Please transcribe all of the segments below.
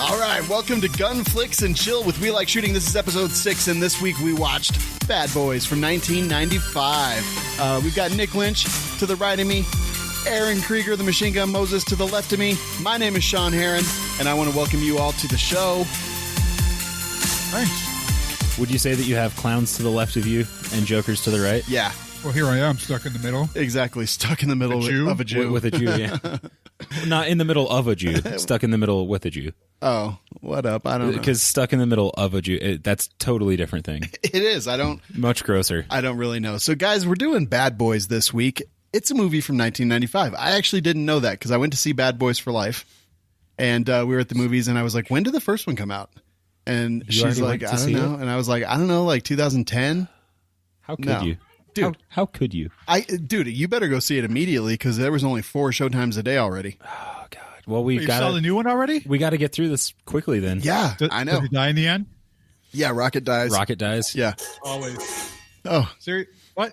All right, welcome to Gunflix and Chill with We Like Shooting. This is episode 6, and this week we watched Bad Boys from 1995. We've got Nick Lynch to the right of me, Aaron Krieger, the Machine Gun Moses, to the left of me. My name is Sean Heron, and I want to welcome you all to the show. Thanks. Would you say that you have clowns to the left of you and jokers to the right? Yeah. Well, here I am, stuck in the middle. Exactly, stuck in the middle of a Jew. With a Jew, yeah. Not in the middle of a Jew, stuck in the middle with a Jew. Oh, what up? I don't know. Because stuck in the middle of a Jew, that's totally different thing. It is. Much grosser. I don't really know. So, guys, we're doing Bad Boys this week. It's a movie from 1995. I actually didn't know that because I went to see Bad Boys for Life, and we were at the movies, and I was like, when did the first one come out? And she's like, I don't know. And I was like, I don't know, like 2010? How could you? Dude, how could you? Dude, you better go see it immediately because there was only 4 showtimes a day already. Oh God! Well, You saw the new one already? We got to get through this quickly. Then, yeah, I know. Does he die in the end? Yeah, Rocket dies. Rocket dies. Yeah. Always. Oh, Serious? What?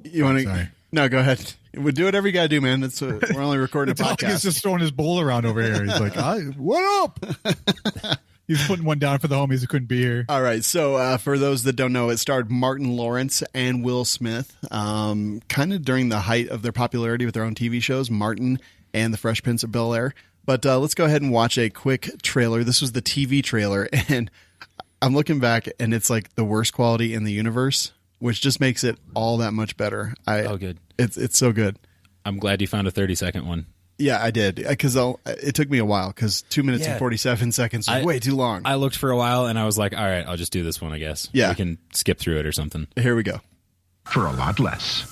You want to? Sorry. No, go ahead. We'll do whatever you got to do, man. That's we're only recording a podcast. He's just throwing his bowl around over here. He's like, what up? He's putting one down for the homies who couldn't be here. All right. So for those that don't know, it starred Martin Lawrence and Will Smith, kind of during the height of their popularity with their own TV shows, Martin and the Fresh Prince of Bel-Air. But let's go ahead and watch a quick trailer. This was the TV trailer, and I'm looking back, and it's like the worst quality in the universe, which just makes it all that much better. Oh, good. It's so good. I'm glad you found a 30-second one. Yeah, I did, because it took me a while, because 2 minutes and 47 seconds is way too long. I looked for a while, and I was like, all right, I'll just do this one, I guess. Yeah. We can skip through it or something. Here we go. For a lot less.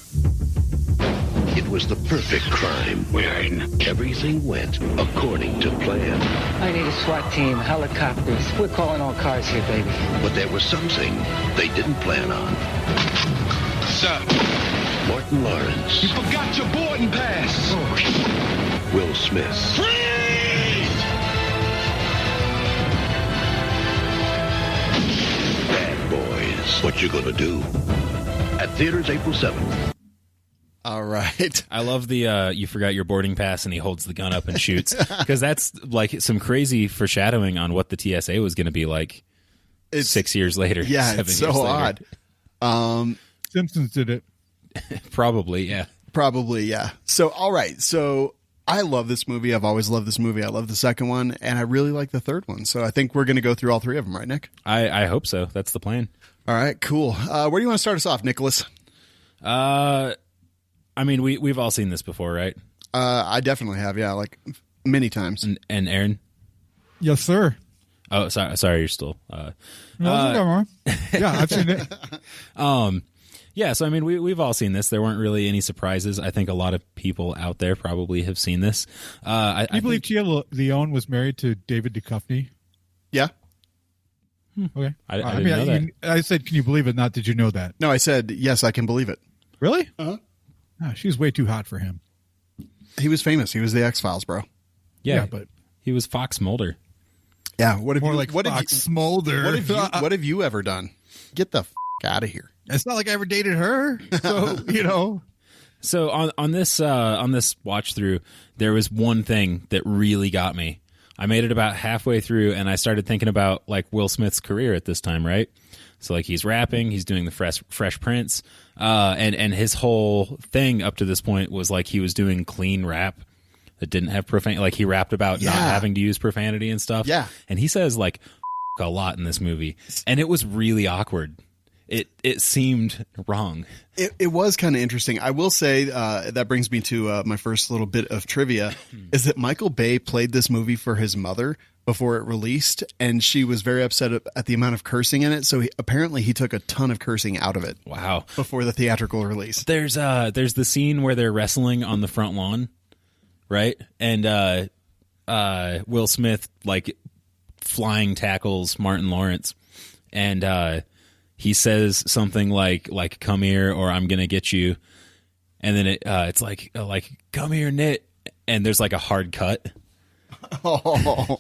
It was the perfect crime wherein everything went according to plan. I need a SWAT team, helicopters. We're calling all cars here, baby. But there was something they didn't plan on. Sir, Martin Lawrence. you forgot your boarding pass. Will Smith. Freeze! Bad Boys. What you gonna do? At theaters April 7th. All right. I love the you forgot your boarding pass and he holds the gun up and shoots, because that's like some crazy foreshadowing on what the TSA was going to be like 6 years later. Yeah, 7 it's so years later. odd. Simpsons did it. Probably, yeah. Probably, yeah. So, all right. So I love this movie. I've always loved this movie. I love the second one, and I really like the third one. So I think we're going to go through all 3 of them, right, Nick? I hope so. That's the plan. All right, cool. Where do you want to start us off, Nicholas? I mean, we've all seen this before, right? I definitely have, yeah, like many times. And Aaron? Yes, sir. Oh, sorry, you're still. No, no wrong. Yeah, I've seen it. Yeah, so I mean, we've all seen this. There weren't really any surprises. I think a lot of people out there probably have seen this. I believe Tia Leone was married to David Duchovny? Yeah. Okay. I didn't know that. I said, can you believe it? Not did you know that? No, I said, yes, I can believe it. Really? Uh-huh. Oh, she was way too hot for him. He was famous. He was the X-Files, bro. Yeah, but he was Fox Mulder. Yeah. What have more you, like what Fox have you, Smolder. what have you ever done? Get the out of here. It's not like I ever dated her. So, you know. So on this watch through, there was one thing that really got me. I made it about halfway through, and I started thinking about like Will Smith's career at this time, right? So like he's rapping, he's doing the Fresh Prince, and his whole thing up to this point was like he was doing clean rap that didn't have profanity. Like he rapped about not having to use profanity and stuff. Yeah, and he says like a lot in this movie, and it was really awkward. It seemed wrong. It was kind of interesting. I will say that brings me to my first little bit of trivia is that Michael Bay played this movie for his mother before it released, and she was very upset at the amount of cursing in it. So apparently he took a ton of cursing out of it. Wow. Before the theatrical release. There's the scene where they're wrestling on the front lawn, right? And Will Smith like flying tackles Martin Lawrence, and he says something like "Come here, or I'm gonna get you," and then it's like "Come here, Nit," and there's like a hard cut. Oh,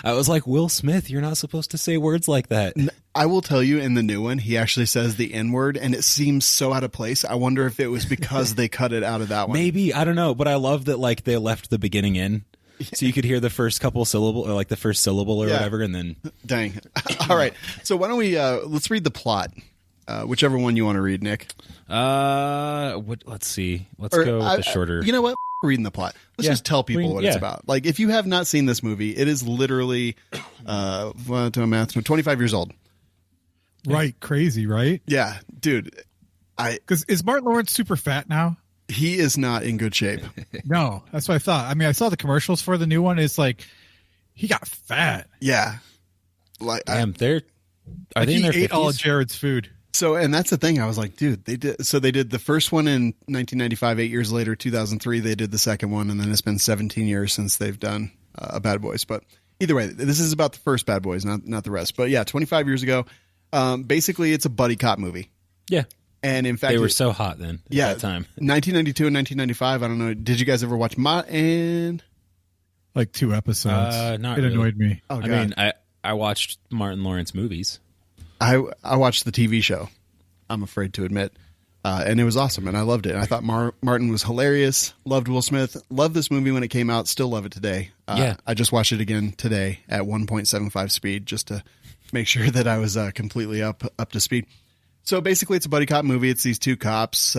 I was like, Will Smith, you're not supposed to say words like that. I will tell you, in the new one, he actually says the N-word, and it seems so out of place. I wonder if it was because they cut it out of that one. Maybe, I don't know, but I love that like they left the beginning in. So you could hear the first couple syllable or like the first syllable or whatever, and then Dang. All right. So why don't we let's read the plot. Whichever one you want to read, Nick. let's see. Let's go with the shorter. You know what? Reading the plot. Let's just tell people what it's about. Like, if you have not seen this movie, it is literally, doing math, 25 years old. Right. Crazy, right? Yeah, dude. Because is Martin Lawrence super fat now? He is not in good shape. No, that's what I thought. I mean, I saw the commercials for the new one. It's like he got fat. Yeah. Like, Damn, are they He in their ate 50s? all of Jared's food. So, and that's the thing. I was like, dude, they did the first one in 1995. 8 years later, 2003, they did the second one, and then it's been 17 years since they've done a Bad Boys. But either way, this is about the first Bad Boys, not the rest. But yeah, 25 years ago, basically, it's a buddy cop movie. Yeah, and in fact, they were so hot then. At that time, 1992 and 1995. I don't know. Did you guys ever watch and Like 2 episodes. not it really. annoyed me. Oh, I God. mean, I watched Martin Lawrence movies. I watched the TV show, I'm afraid to admit, and it was awesome, and I loved it. And I thought Martin was hilarious. Loved Will Smith. Loved this movie when it came out. Still love it today. Yeah. I just watched it again today at 1.75 speed just to make sure that I was completely up to speed. So basically, it's a buddy cop movie. It's these two cops.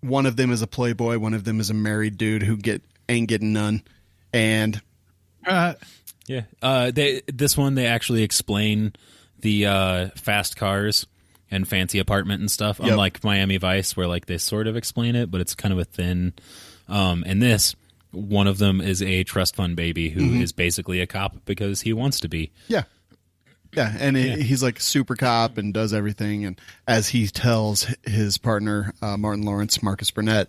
One of them is a playboy. One of them is a married dude who ain't getting none. And Yeah, this one they actually explain the fast cars and fancy apartment and stuff. Yep. Unlike Miami Vice, where like they sort of explain it, but it's kind of a thin. And this one of them is a trust fund baby who is basically a cop because he wants to be. yeah. Yeah, and he's like super cop and does everything. And as he tells his partner, Martin Lawrence, Marcus Burnett,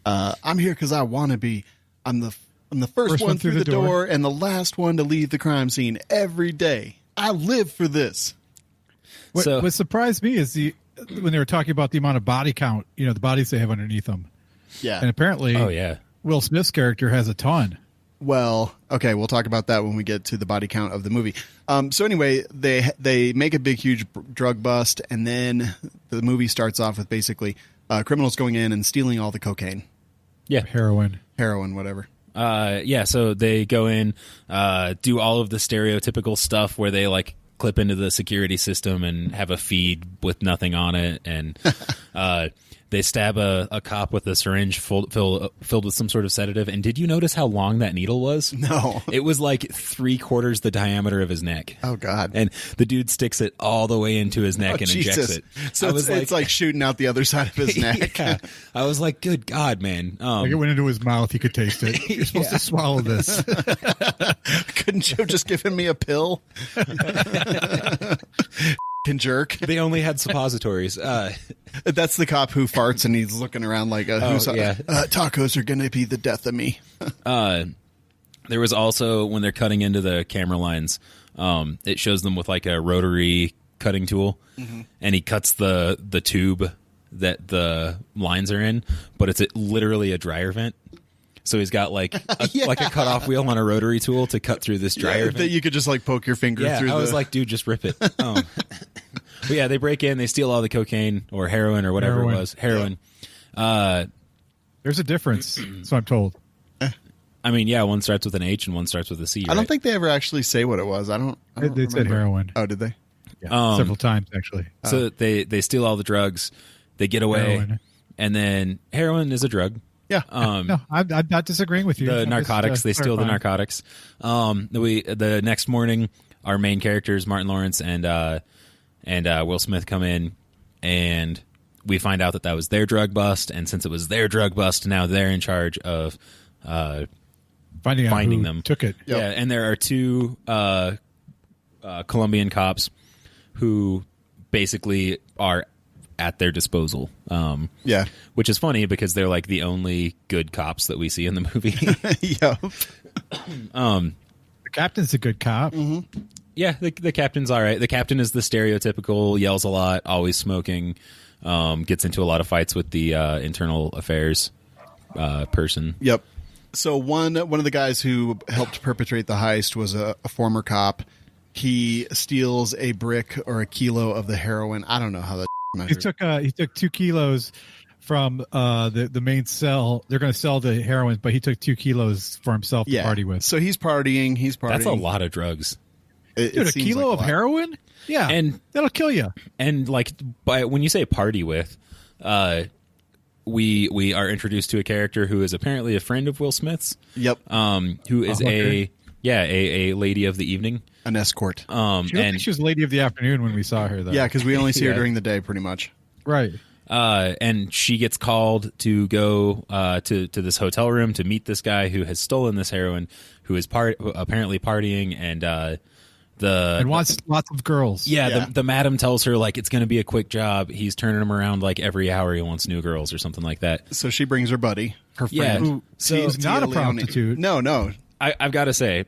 I'm here because I want to be. I'm the first one through the door and the last one to leave the crime scene every day. I live for this. What surprised me is when they were talking about the amount of body count, the bodies they have underneath them. Yeah. And apparently, Oh yeah, Will Smith's character has a ton. Well, okay, we'll talk about that when we get to the body count of the movie. So anyway, they make a big, huge drug bust, and then the movie starts off with basically criminals going in and stealing all the cocaine, yeah. Heroin. whatever. So they go in, do all of the stereotypical stuff where they like clip into the security system and have a feed with nothing on it, and they stab a cop with a syringe filled with some sort of sedative. And did you notice how long that needle was? No. It was like 3/4 the diameter of his neck. Oh, God. And the dude sticks it all the way into his neck and injects Jesus. it. So it's like shooting out the other side of his neck. Yeah. I was like, good God, man. Like it went into his mouth. He could taste it. You're supposed to swallow this. Couldn't you have just given me a pill? Can jerk. They only had suppositories. That's the cop who farts and he's looking around like, tacos are going to be the death of me. There was also, when they're cutting into the camera lines, it shows them with like a rotary cutting tool, and he cuts the tube that the lines are in, but it's literally a dryer vent. So he's got like like a cutoff wheel on a rotary tool to cut through this dryer vent. That you could just like poke your finger through. I was like, dude, just rip it. But yeah, they break in, they steal all the cocaine or heroin or whatever it was. Heroin. There's a difference, so I'm told. I mean, yeah, one starts with an H and one starts with a C. I don't think they ever actually say what it was. I don't They said remember. heroin. Oh, did they? Yeah, several times, actually. So they steal all the drugs, they get away, Heroin. and then heroin is a drug. Yeah. No, I'm not disagreeing with you. The I'm narcotics, just, they steal the clarifying. narcotics. The next morning, our main characters, Martin Lawrence and Will Smith, come in, and we find out that was their drug bust. And since it was their drug bust, now they're in charge of finding who them. Took it. Yep. Yeah, and there are two Colombian cops who basically are at their disposal. Yeah. Which is funny because they're like the only good cops that we see in the movie. Yep. The captain's a good cop. Yeah, the captain's all right. The captain is the stereotypical, yells a lot, always smoking, gets into a lot of fights with the internal affairs person. Yep. So one of the guys who helped perpetrate the heist was a former cop. He steals a brick or a kilo of the heroin. I don't know how that He measured. took 2 kilos from the main cell. They're going to sell the heroin, but he took 2 kilos for himself to party with. So he's partying. That's a lot of drugs. Dude, a kilo of heroin? Yeah, and that'll kill you. And like, when you say party with, we are introduced to a character who is apparently a friend of Will Smith's. Yep. Who is a lady of the evening, an escort. She looked like she was lady of the afternoon when we saw her, though. Yeah, because we only see her during the day, pretty much. Right. And she gets called to go to this hotel room to meet this guy who has stolen this heroin, who is apparently partying, and wants lots of girls. Yeah, the madam tells her like it's going to be a quick job. He's turning him around like every hour. He wants new girls or something like that. So she brings her buddy, her friend, who is not a prostitute. No. I've got to say,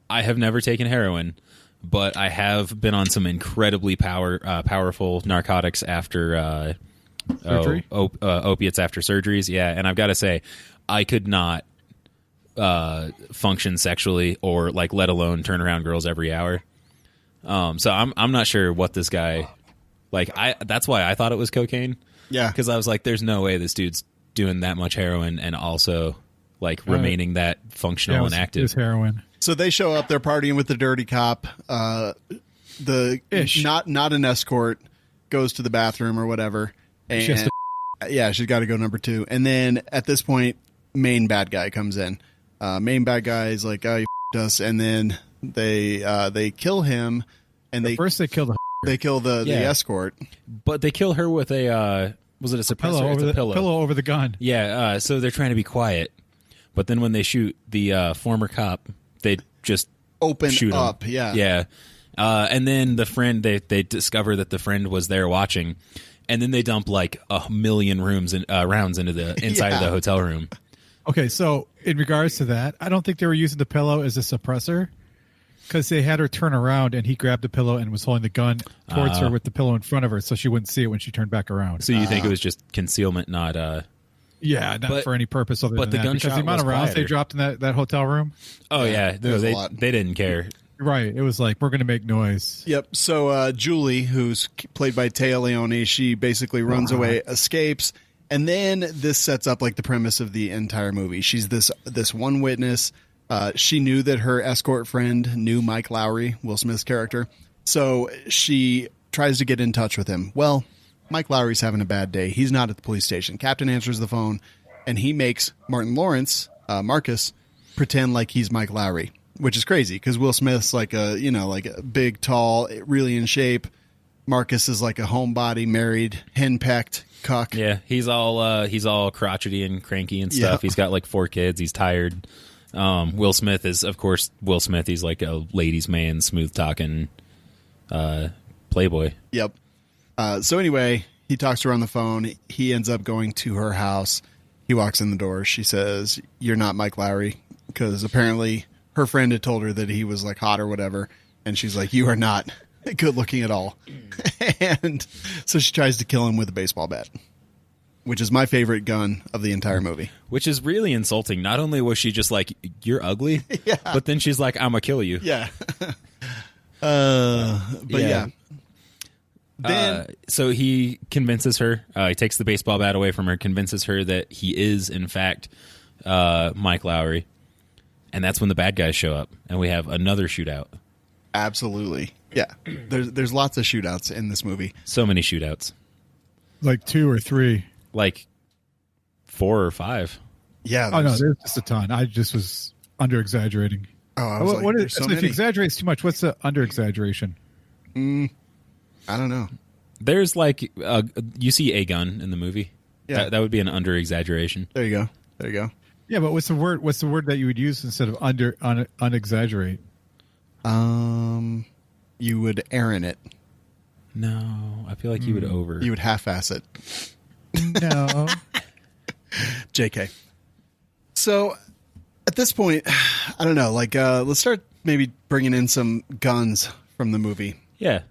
I have never taken heroin, but I have been on some incredibly powerful narcotics after surgery, opiates after surgeries. Yeah, and I've got to say, I could not function sexually or like let alone turn around girls every hour. So I'm not sure what this guy like. That's why I thought it was cocaine. Yeah, because I was like, there's no way this dude's doing that much heroin and also like remaining that functional and active. It's heroin. So they show up. They're partying with the dirty cop. Not an escort goes to the bathroom or whatever. And she's got to go number 2. And then at this point, main bad guy comes in. Main bad guy is like, "Oh, you f***ed us," and then they kill him. And first they kill the escort, but they kill her with a was it a suppressor? Pillow over the gun. Yeah. So they're trying to be quiet, but then when they shoot the former cop, they just shoot up. him. Yeah. Yeah. And then the friend, they discover that the friend was there watching, and then they dump like 1 million rounds into the inside of the hotel room. Okay, so in regards to that, I don't think they were using the pillow as a suppressor because they had her turn around and he grabbed the pillow and was holding the gun towards her with the pillow in front of her so she wouldn't see it when she turned back around. So you think it was just concealment, not not for any purpose other than the that. gunshot because the amount of rounds they dropped in that hotel room. Oh yeah, no, they didn't care. Right, it was like, we're going to make noise. Yep. So Julie, who's played by Téa Leoni, she basically runs away, escapes. And then this sets up like the premise of the entire movie. She's this one witness. She knew that her escort friend knew Mike Lowry, Will Smith's character. So she tries to get in touch with him. Well, Mike Lowry's having a bad day. He's not at the police station. Captain answers the phone, and he makes Martin Lawrence, Marcus, pretend like he's Mike Lowry, which is crazy because Will Smith's like a big, tall, really in shape. Marcus is like a homebody, married, hen-pecked cuck. Yeah, he's all crotchety and cranky and stuff. Yeah. He's got like 4 kids. He's tired. Will Smith is, of course, Will Smith. He's like a ladies' man, smooth talking playboy. Yep. So anyway, he talks to her on the phone. He ends up going to her house. He walks in the door. She says, "You're not Mike Lowry," because apparently her friend had told her that he was like hot or whatever, and she's like, "You are not good looking at all." And so she tries to kill him with a baseball bat, which is my favorite gun of the entire movie. Which is really insulting. Not only was she just like, "You're ugly," but then she's like, "I'm gonna kill you." Yeah. Then so he convinces her. He takes the baseball bat away from her, convinces her that he is in fact Mike Lowry, and that's when the bad guys show up, and we have another shootout. Absolutely. Yeah, there's lots of shootouts in this movie. So many shootouts. Like 2 or 3. Like 4 or 5. Yeah. Oh, no, there's just a ton. I just was under-exaggerating. Oh, I was like, there's so many. If you exaggerate too much, what's the under-exaggeration? I don't know. There's like, you see a gun in the movie. Yeah. That would be an under-exaggeration. There you go. Yeah, but what's the word that you would use instead of unexaggerate? You would Aaron it. No, I feel like you would over. You would half-ass it. No. JK. So at this point, I don't know. Like, let's start maybe bringing in some guns from the movie. Yeah.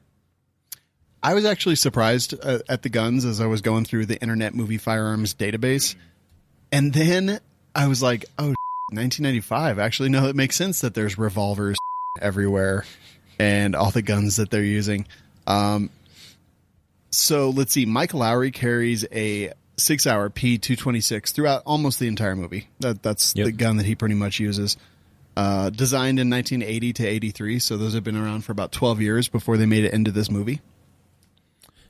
I was actually surprised at the guns as I was going through the Internet Movie Firearms database. And then I was like, oh, 1995. Actually, no, it makes sense that there's revolvers everywhere and all the guns that they're using. So let's see. Mike Lowry carries a 6 hour P226 throughout almost the entire movie. That's the gun that he pretty much uses. Designed in 1980 to 83, so those have been around for about 12 years before they made it into this movie.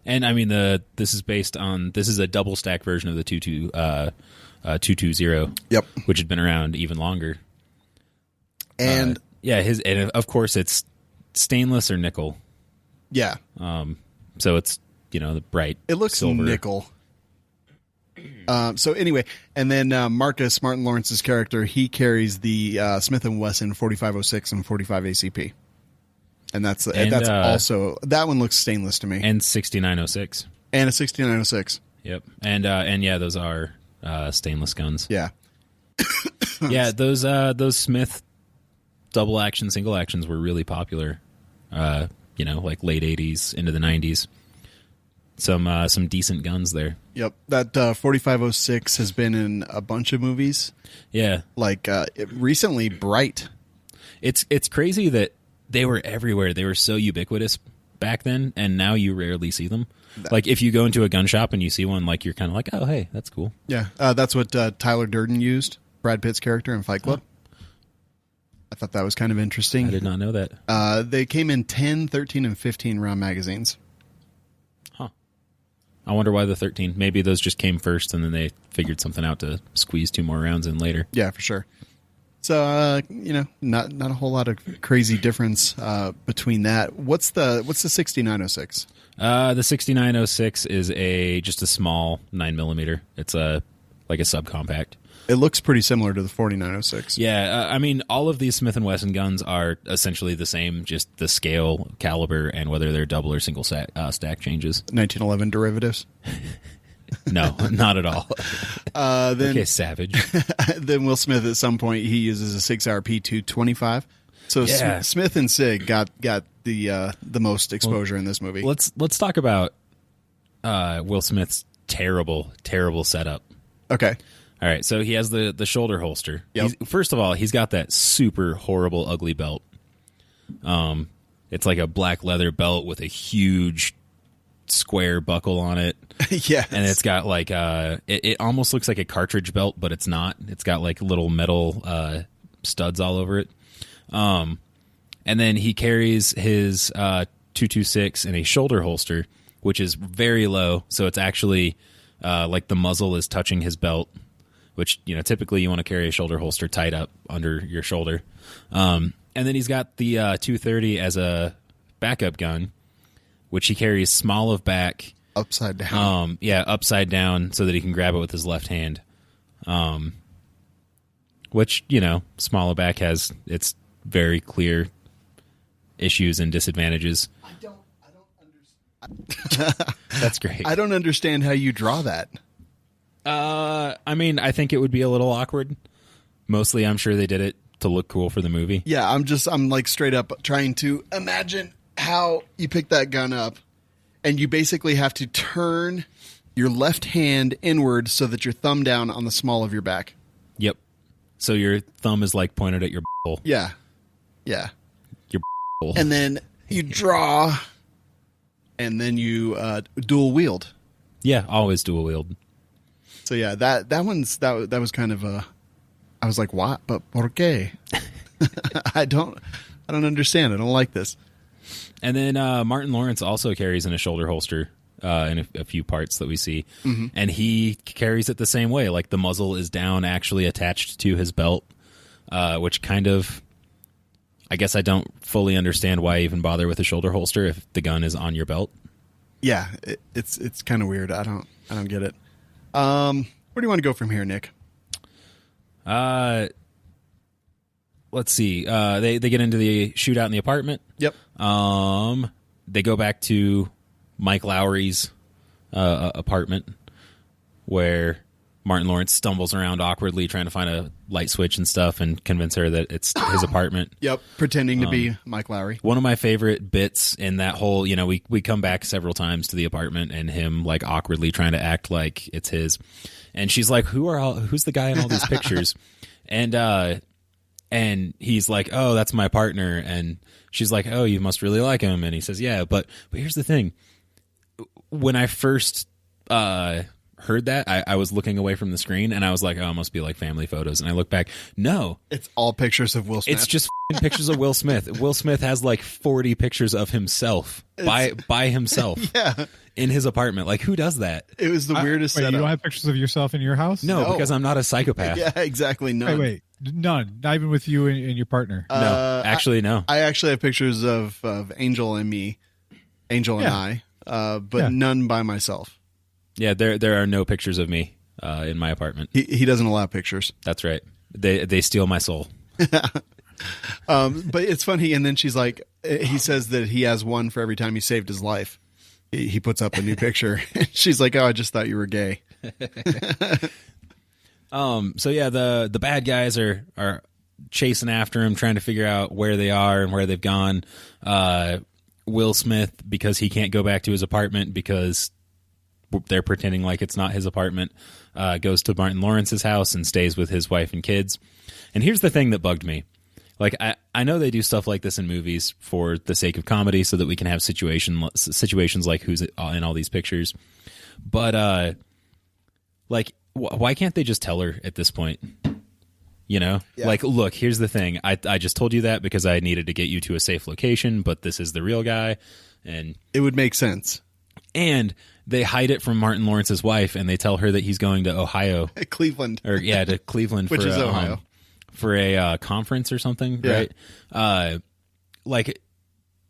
And I mean, this is a double stack version of the 220. Yep. Which had been around even longer. And and of course it's stainless or nickel. Yeah. So it's the bright. It looks silver. nickel. So anyway, and then Marcus, Martin Lawrence's character, he carries the Smith & Wesson 4506 and 45 ACP. And that's also, that one looks stainless to me. And 6906. And a 6906. Yep. And yeah, those are stainless guns. Yeah. Yeah, those Smith double action, single actions were really popular. Like late 80s into the 90s. Some decent guns there. Yep. That 4506 has been in a bunch of movies. Yeah. Like recently Bright. It's crazy that they were everywhere. They were so ubiquitous back then, and now you rarely see them. Like if you go into a gun shop and you see one, like you're kind of like, oh, hey, that's cool. Yeah. That's what Tyler Durden used, Brad Pitt's character in Fight Club. I thought that was kind of interesting. I did not know that. They came in 10, 13, and 15 round magazines. I wonder why the 13. Maybe those just came first, and then they figured something out to squeeze 2 more rounds in later. Yeah, for sure. So not a whole lot of crazy difference between that. What's the 6906? The 6906 is just a small 9mm. It's like a subcompact. It looks pretty similar to the 4906. Yeah, I mean, all of these Smith & Wesson guns are essentially the same, just the scale, caliber, and whether they're double or single stack changes. 1911 derivatives? No, not at all. Then, okay, savage. Then Will Smith, at some point, he uses a 6-hour P225. So yeah. Smith and Sig got the most exposure in this movie. Let's talk about Will Smith's terrible setup. Okay. All right, so he has the shoulder holster. Yep. First of all, he's got that super horrible, ugly belt. It's like a black leather belt with a huge square buckle on it. Yeah, and it's got like it almost looks like a cartridge belt, but it's not. It's got like little metal studs all over it. And then he carries his 226 in a shoulder holster, which is very low, so it's actually like the muzzle is touching his belt. Which, typically you want to carry a shoulder holster tight up under your shoulder. And then he's got the 230 as a backup gun, which he carries small of back. Upside down. Upside down so that he can grab it with his left hand. Which, small of back has its very clear issues and disadvantages. I don't understand. That's great. I don't understand how you draw that. I mean, I think it would be a little awkward. Mostly, I'm sure they did it to look cool for the movie. Yeah, I'm like straight up trying to imagine how you pick that gun up, and you basically have to turn your left hand inward so that your thumb down on the small of your back. Yep. So your thumb is like pointed at your butthole. Yeah. Yeah. Your butthole. And then you draw, and then you dual wield. Yeah, always dual wield. So yeah, that was kind of I was like, what? But por qué? I don't understand. I don't like this. And then Martin Lawrence also carries in a shoulder holster in a few parts that we see, and he carries it the same way. Like the muzzle is down, actually attached to his belt, which kind of, I guess I don't fully understand why even bother with a shoulder holster if the gun is on your belt. Yeah, it's kind of weird. I don't get it. Where do you want to go from here, Nick? Let's see. They get into the shootout in the apartment. Yep. They go back to Mike Lowry's apartment, where Martin Lawrence stumbles around awkwardly trying to find a light switch and stuff and convince her that it's his apartment. Yep, pretending to be Mike Lowry. One of my favorite bits in that whole, we come back several times to the apartment and him like awkwardly trying to act like it's his. And she's like, who's the guy in all these pictures? And he's like, oh, that's my partner. And she's like, oh, you must really like him. And he says, yeah, but here's the thing. When I first heard that, I was looking away from the screen and I was like, oh, it must be like family photos. And I look back. No, It's all pictures of Will Smith. it's just f***ing pictures of Will Smith. Will Smith has like 40 pictures of himself by himself yeah. in his apartment. Like, who does that? It was the weirdest Wait, you setup. don't have pictures of yourself in your house? No, because I'm not a psychopath. Yeah, exactly. None. Wait, none. Not even with you and your partner. No, actually, no. I actually have pictures of Angel and me, Angel and I, but none by myself. Yeah, there are no pictures of me in my apartment. He doesn't allow pictures. That's right. They steal my soul. But it's funny. And then she's like, he says that he has one for every time he saved his life. He puts up a new picture. She's like, oh, I just thought you were gay. So yeah, the bad guys are chasing after him, trying to figure out where they are and where they've gone. Will Smith, because he can't go back to his apartment because they're pretending like it's not his apartment, goes to Martin Lawrence's house and stays with his wife and kids. And here's the thing that bugged me. Like, I know they do stuff like this in movies for the sake of comedy so that we can have situations like who's in all these pictures. But, like, why can't they just tell her at this point? You know? Yeah. Like, look, here's the thing. I just told you that because I needed to get you to a safe location, but this is the real guy. And It would make sense. And they hide it from Martin Lawrence's wife, and they tell her that he's going to Ohio, Cleveland. to Cleveland, Which for is Ohio. For a conference or something, Yeah. right? Like,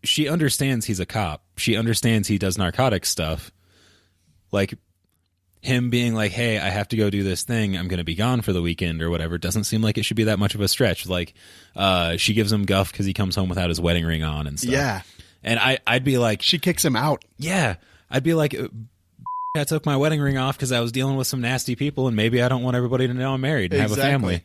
she understands he's a cop. She understands he does narcotics stuff. Like, him being like, "Hey, I have to go do this thing. I'm going to be gone for the weekend or whatever." Doesn't seem like it should be that much of a stretch. Like, she gives him guff because he comes home without his wedding ring on and stuff. Yeah. And I'd be like, She kicks him out. yeah. I'd be like, I took my wedding ring off because I was dealing with some nasty people, and maybe I don't want everybody to know I'm married and have a family.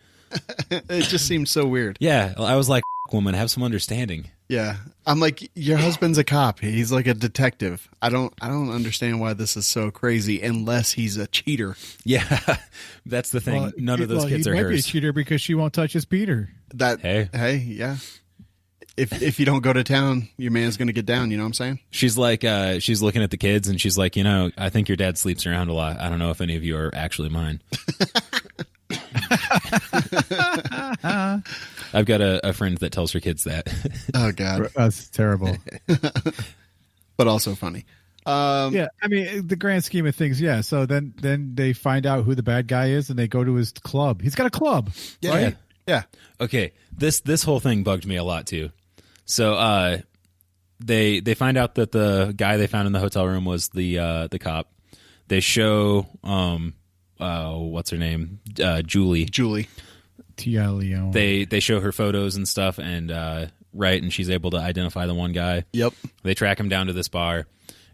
It just seems so weird. Yeah, I was like, woman, have some understanding. Yeah. I'm like, your husband's a cop. He's like a detective. I don't understand why this is so crazy unless he's a cheater. Yeah, that's the thing. None of those kids he are might be a hers. cheater because she won't touch his Peter. Hey. Yeah. If you don't go to town, your man's going to get down. You know what I'm saying? She's like, she's looking at the kids, and she's like, I think your dad sleeps around a lot. I don't know if any of you are actually mine. I've got a friend that tells her kids that. Oh, God. That's terrible. But also funny. Yeah, I mean, the grand scheme of things, yeah. So then they find out who the bad guy is, and they go to his club. He's got a club, right? Yeah. Okay, this whole thing bugged me a lot too. So they find out that the guy they found in the hotel room was the cop. They show what's her name, Julie. Tia Leone. They show her photos and stuff, and and she's able to identify the one guy. Yep. They track him down to this bar,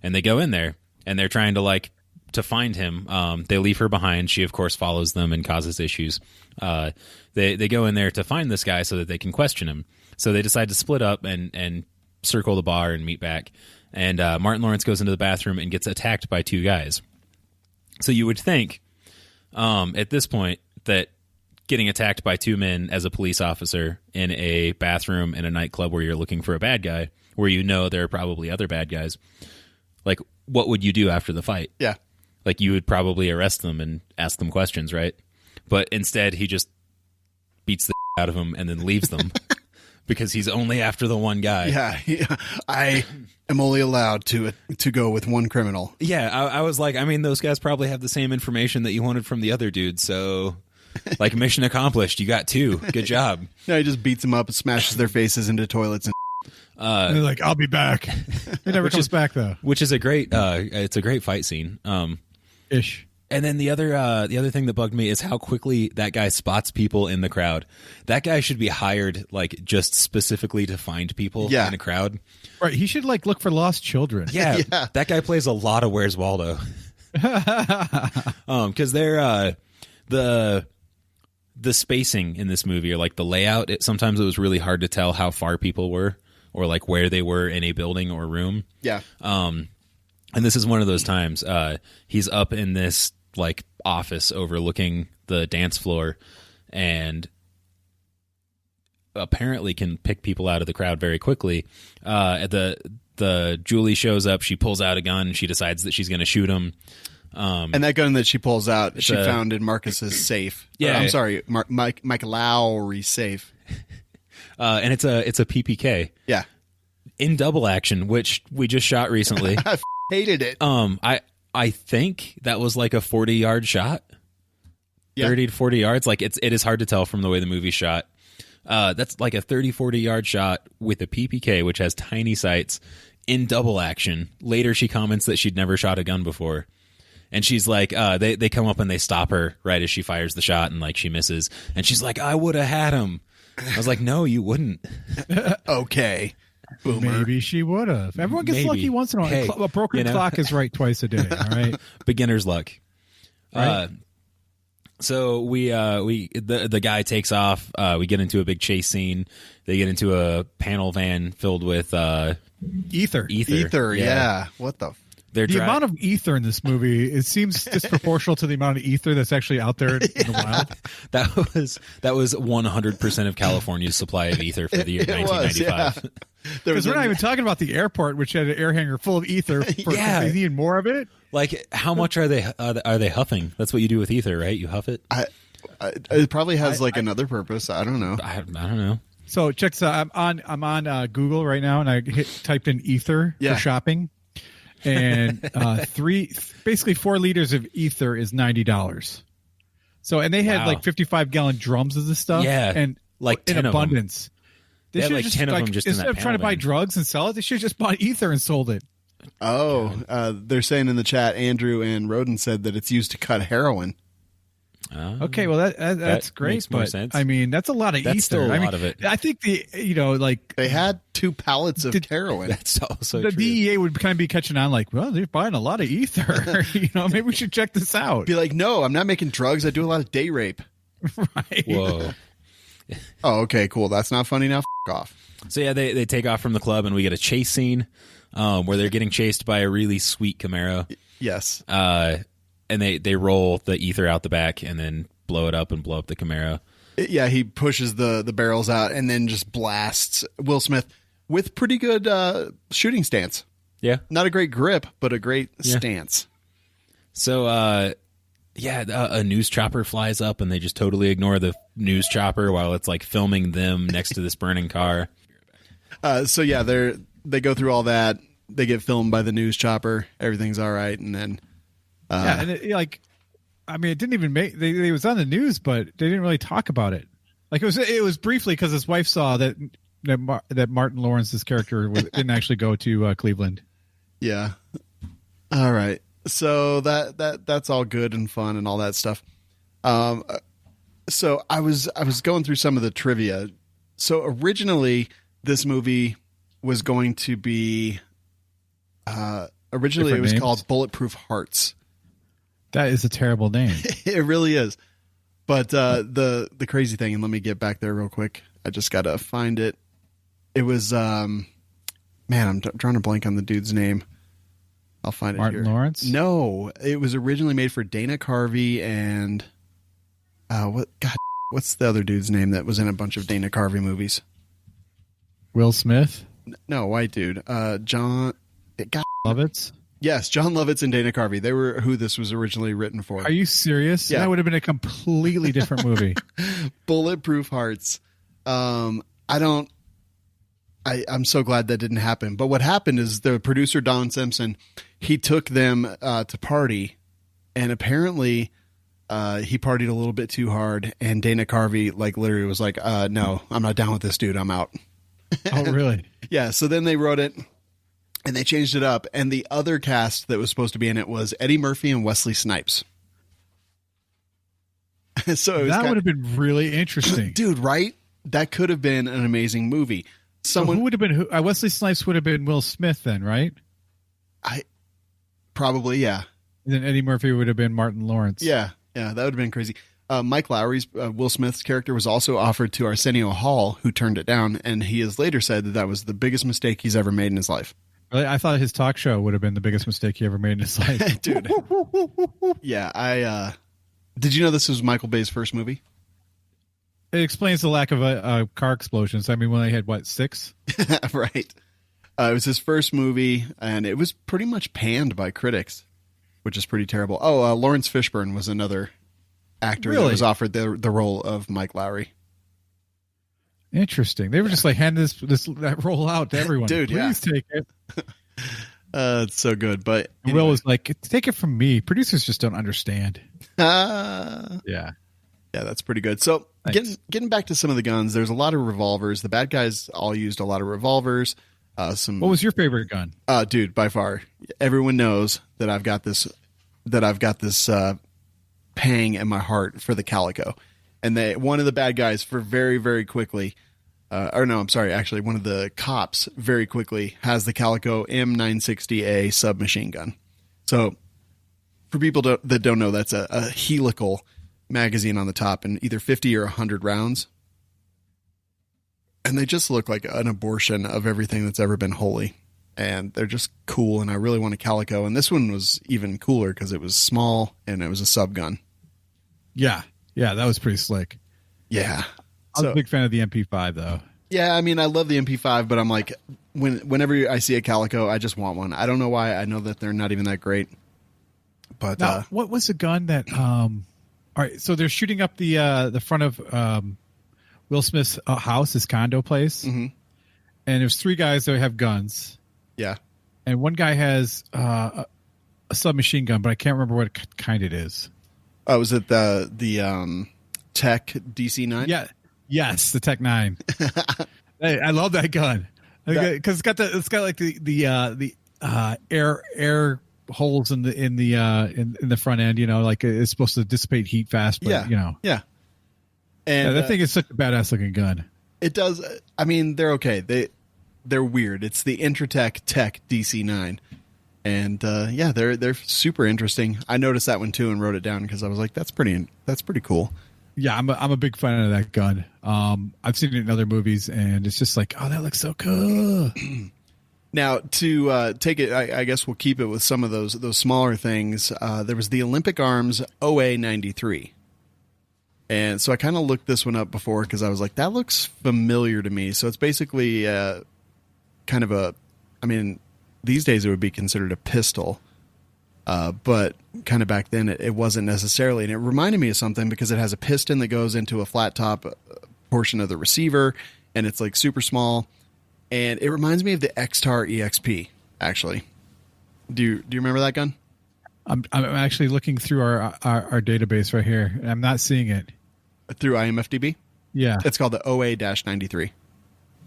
and they go in there, and they're trying to find him. They leave her behind. She, of course, follows them and causes issues. They go in there to find this guy so that they can question him. So they decide to split up and circle the bar and meet back. And Martin Lawrence goes into the bathroom and gets attacked by two guys. So you would think at this point that getting attacked by two men as a police officer in a bathroom in a nightclub where you're looking for a bad guy, where there are probably other bad guys, like, what would you do after the fight? Yeah. Like, you would probably arrest them and ask them questions, right? But instead, he just beats the out of them and then leaves them because he's only after the one guy. Yeah. I am only allowed to go with one criminal. Yeah, I was like, I mean, those guys probably have the same information that you wanted from the other dude, so, like, mission accomplished. You got two. Good job. No, he just beats them up and smashes their faces into toilets. And they're like, I'll be back. He never comes back, though. Which is a great, it's a great fight scene. Ish. And then the other thing that bugged me is how quickly that guy spots people in the crowd. That guy should be hired, like, just specifically to find people in a crowd. Right. He should, like, look for lost children. Yeah. That guy plays a lot of Where's Waldo. Because they're the spacing in this movie, or like the layout, sometimes it was really hard to tell how far people were or like where they were in a building or room. Yeah. And this is one of those times. He's up in this like office overlooking the dance floor and apparently can pick people out of the crowd very quickly. The Julie shows up. She pulls out a gun. She decides that she's going to shoot him. And that gun that she pulls out, she a- found in Marcus's safe. Yeah. I'm sorry, Mike Lowry's safe. And it's a PPK Yeah. in double action, which we just shot recently. I hated it. I think that was like a 40-yard shot. Yeah. 30 to 40 yards. Like it is hard to tell from the way the movie's shot. That's like a 30, 40-yard shot with a PPK, which has tiny sights in double action. Later, she comments that she'd never shot a gun before. And she's like, they come up and they stop her right as she fires the shot and like she misses. And she's like, I would have had him. I was like, no, you wouldn't. Okay. Boomer. Maybe she would have. Everyone gets Maybe. lucky once in a while. Hey, A broken you know. clock is right twice a day. All right. Beginner's luck. Right. So the guy takes off. We get into a big chase scene. They get into a panel van filled with Ether. Ether, yeah. What the? They're The amount of ether in this movie, it seems disproportional to the amount of ether that's actually out there in the wild. that was 100% of California's supply of ether for the year It was, 1995. Because we're not even talking about the airport, which had an air hangar full of ether. For Yeah. They need more of it. Like, how much are they huffing? That's what you do with ether, right? You huff it. It probably has another purpose. I don't know. I don't know. So check this out. I'm on Google right now, and I typed in ether Yeah. for shopping, and basically 4 liters of ether is $90. So, and they had Wow. like 55-gallon drums of this stuff, Yeah, and like 10 in of them. abundance. They had should've like 10 of them just in instead that of trying to panel buy van. drugs and sell it, they should have just bought ether and sold it. Oh, they're saying in the chat, Andrew and Roden said that it's used to cut heroin. Okay, well that's great, makes more but sense. I mean that's a lot of That's ether. still a I mean, lot of it. I think They had 2 pallets of heroin. That's also the true. DEA would kind of be catching on, like, well, they're buying a lot of ether. Maybe we should check this out. Be like, no, I'm not making drugs. I do a lot of day rape. Right? Whoa. Oh, okay, cool. That's not funny now. F off. So yeah, they take off from the club and we get a chase scene where they're getting chased by a really sweet Camaro. Yes. And they roll the ether out the back and then blow it up and blow up the Camaro. Yeah, he pushes the barrels out and then just blasts Will Smith with pretty good shooting stance. Yeah. Not a great grip, but a great Yeah. stance. So a news chopper flies up and they just totally ignore the news chopper while it's like filming them next to this burning car. So yeah, they go through all that. They get filmed by the news chopper. Everything's all right, and then Yeah, and it didn't even make. It was on the news, but they didn't really talk about it. Like it was briefly because his wife saw that Martin Lawrence's character didn't actually go to Cleveland. yeah. All right. So that's all good and fun and all that stuff. So I was going through some of the trivia. So originally, this movie was going to be. Originally, Different it was names? called Bulletproof Hearts. That is a terrible name. It really is. But the crazy thing, and let me get back there real quick. I just gotta find it. It was I'm drawing a blank on the dude's name. I'll find it Martin here. Lawrence? No, it was originally made for Dana Carvey and what's the other dude's name that was in a bunch of Dana Carvey movies? Will Smith, No, white dude. John. Lovitz. Yes, John Lovitz and Dana Carvey. They were who this was originally written for. Are you serious? Yeah. That would have been a completely different movie. Bulletproof Hearts. I'm so glad that didn't happen. But what happened is the producer, Don Simpson, he took them to party, and apparently he partied a little bit too hard, and Dana Carvey literally was like, no, I'm not down with this dude. I'm out. Oh, really? Yeah, so then they wrote it, and they changed it up, and the other cast that was supposed to be in it was Eddie Murphy and Wesley Snipes. So it was That would have been really interesting. dude, right? That could have been an amazing movie. So who would have been Wesley Snipes would have been Will Smith then, right? Probably, yeah. And then Eddie Murphy would have been Martin Lawrence. Yeah, that would have been crazy. Mike Lowry's Will Smith's character was also offered to Arsenio Hall, who turned it down, and he has later said that was the biggest mistake he's ever made in his life. Really? I thought his talk show would have been the biggest mistake he ever made in his life. Dude. Yeah, did you know this was Michael Bay's first movie? It explains the lack of car explosions. I mean, when they had, 6? Right. It was his first movie, and it was pretty much panned by critics. which is pretty terrible. Oh, Lawrence Fishburne was another actor that Really? was offered the role of Mike Lowry. Interesting. They were just like handing that role out to everyone. Dude, Please take it. It's so good. But And Will was like, take it from me. Producers just don't understand. yeah, Yeah. that's pretty good. So getting back to some of the guns, there's a lot of revolvers. The bad guys all used a lot of revolvers. What was your favorite gun? Dude, by far, everyone knows that I've got this pang in my heart for the Calico. And one of the bad guys one of the cops very quickly has the Calico M960A submachine gun. So for people that don't know, that's a helical magazine on the top and either 50 or 100 rounds. And they just look like an abortion of everything that's ever been holy. And they're just cool, and I really want a Calico. And this one was even cooler because it was small and it was a sub gun. Yeah. Yeah, that was pretty slick. Yeah. I was a big fan of the MP5, though. Yeah, I mean, I love the MP5, but I'm like, whenever I see a Calico, I just want one. I don't know why. I know that they're not even that great. But now, what was the gun that? All right, so they're shooting up the front of Will Smith's house, his condo place, and there's three guys that have guns. Yeah, and one guy has a submachine gun, but I can't remember what kind it is. Oh, was it the Tech DC-9? Yeah. Yes, the Tech 9. Hey, I love that gun because it's got like the air holes in the front end. You know, like it's supposed to dissipate heat fast. But, yeah, you know, yeah. And that thing is such a badass looking gun. It does. I mean, they're okay. They're weird. It's the Intratec Tech DC-9. And they're super interesting. I noticed that one too and wrote it down because I was like, that's pretty cool. Yeah, I'm a big fan of that gun. I've seen it in other movies, and it's just like, oh, that looks so cool. Now, to take it, I guess we'll keep it with some of those smaller things. There was the Olympic Arms OA-93. And so I kind of looked this one up before because I was like, that looks familiar to me. So it's basically kind of these days it would be considered a pistol. But kind of back then it wasn't necessarily. And it reminded me of something because it has a piston that goes into a flat top portion of the receiver, and it's like super small. And it reminds me of the X-Tar EXP, actually. Do you remember that gun? I'm actually looking through our database right here, and I'm not seeing it. Through IMFDB? Yeah. It's called the OA-93.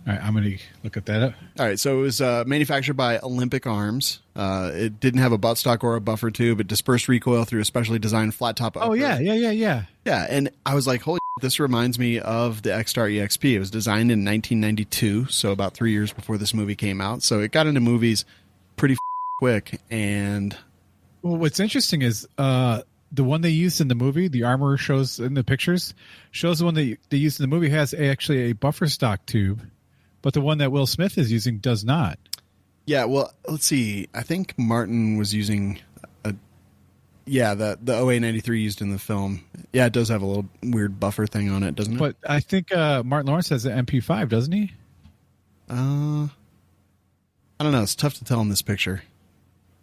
All right, I'm going to look at that up. All right, so it was manufactured by Olympic Arms. It didn't have a buttstock or a buffer tube. It dispersed recoil through a specially designed flat top. Oh, yeah. Yeah, and I was like, holy shit, this reminds me of the X-Star EXP. It was designed in 1992, so about 3 years before this movie came out. So it got into movies pretty quick. And well, what's interesting is the one they used in the movie, the armor shows in the pictures, shows the one that they used in the movie has actually a buffer stock tube. But the one that Will Smith is using does not. Yeah, well, let's see. I think Martin was using the OA-93 used in the film. Yeah, it does have a little weird buffer thing on it, doesn't it? But I think Martin Lawrence has an MP5, doesn't he? I don't know. It's tough to tell in this picture.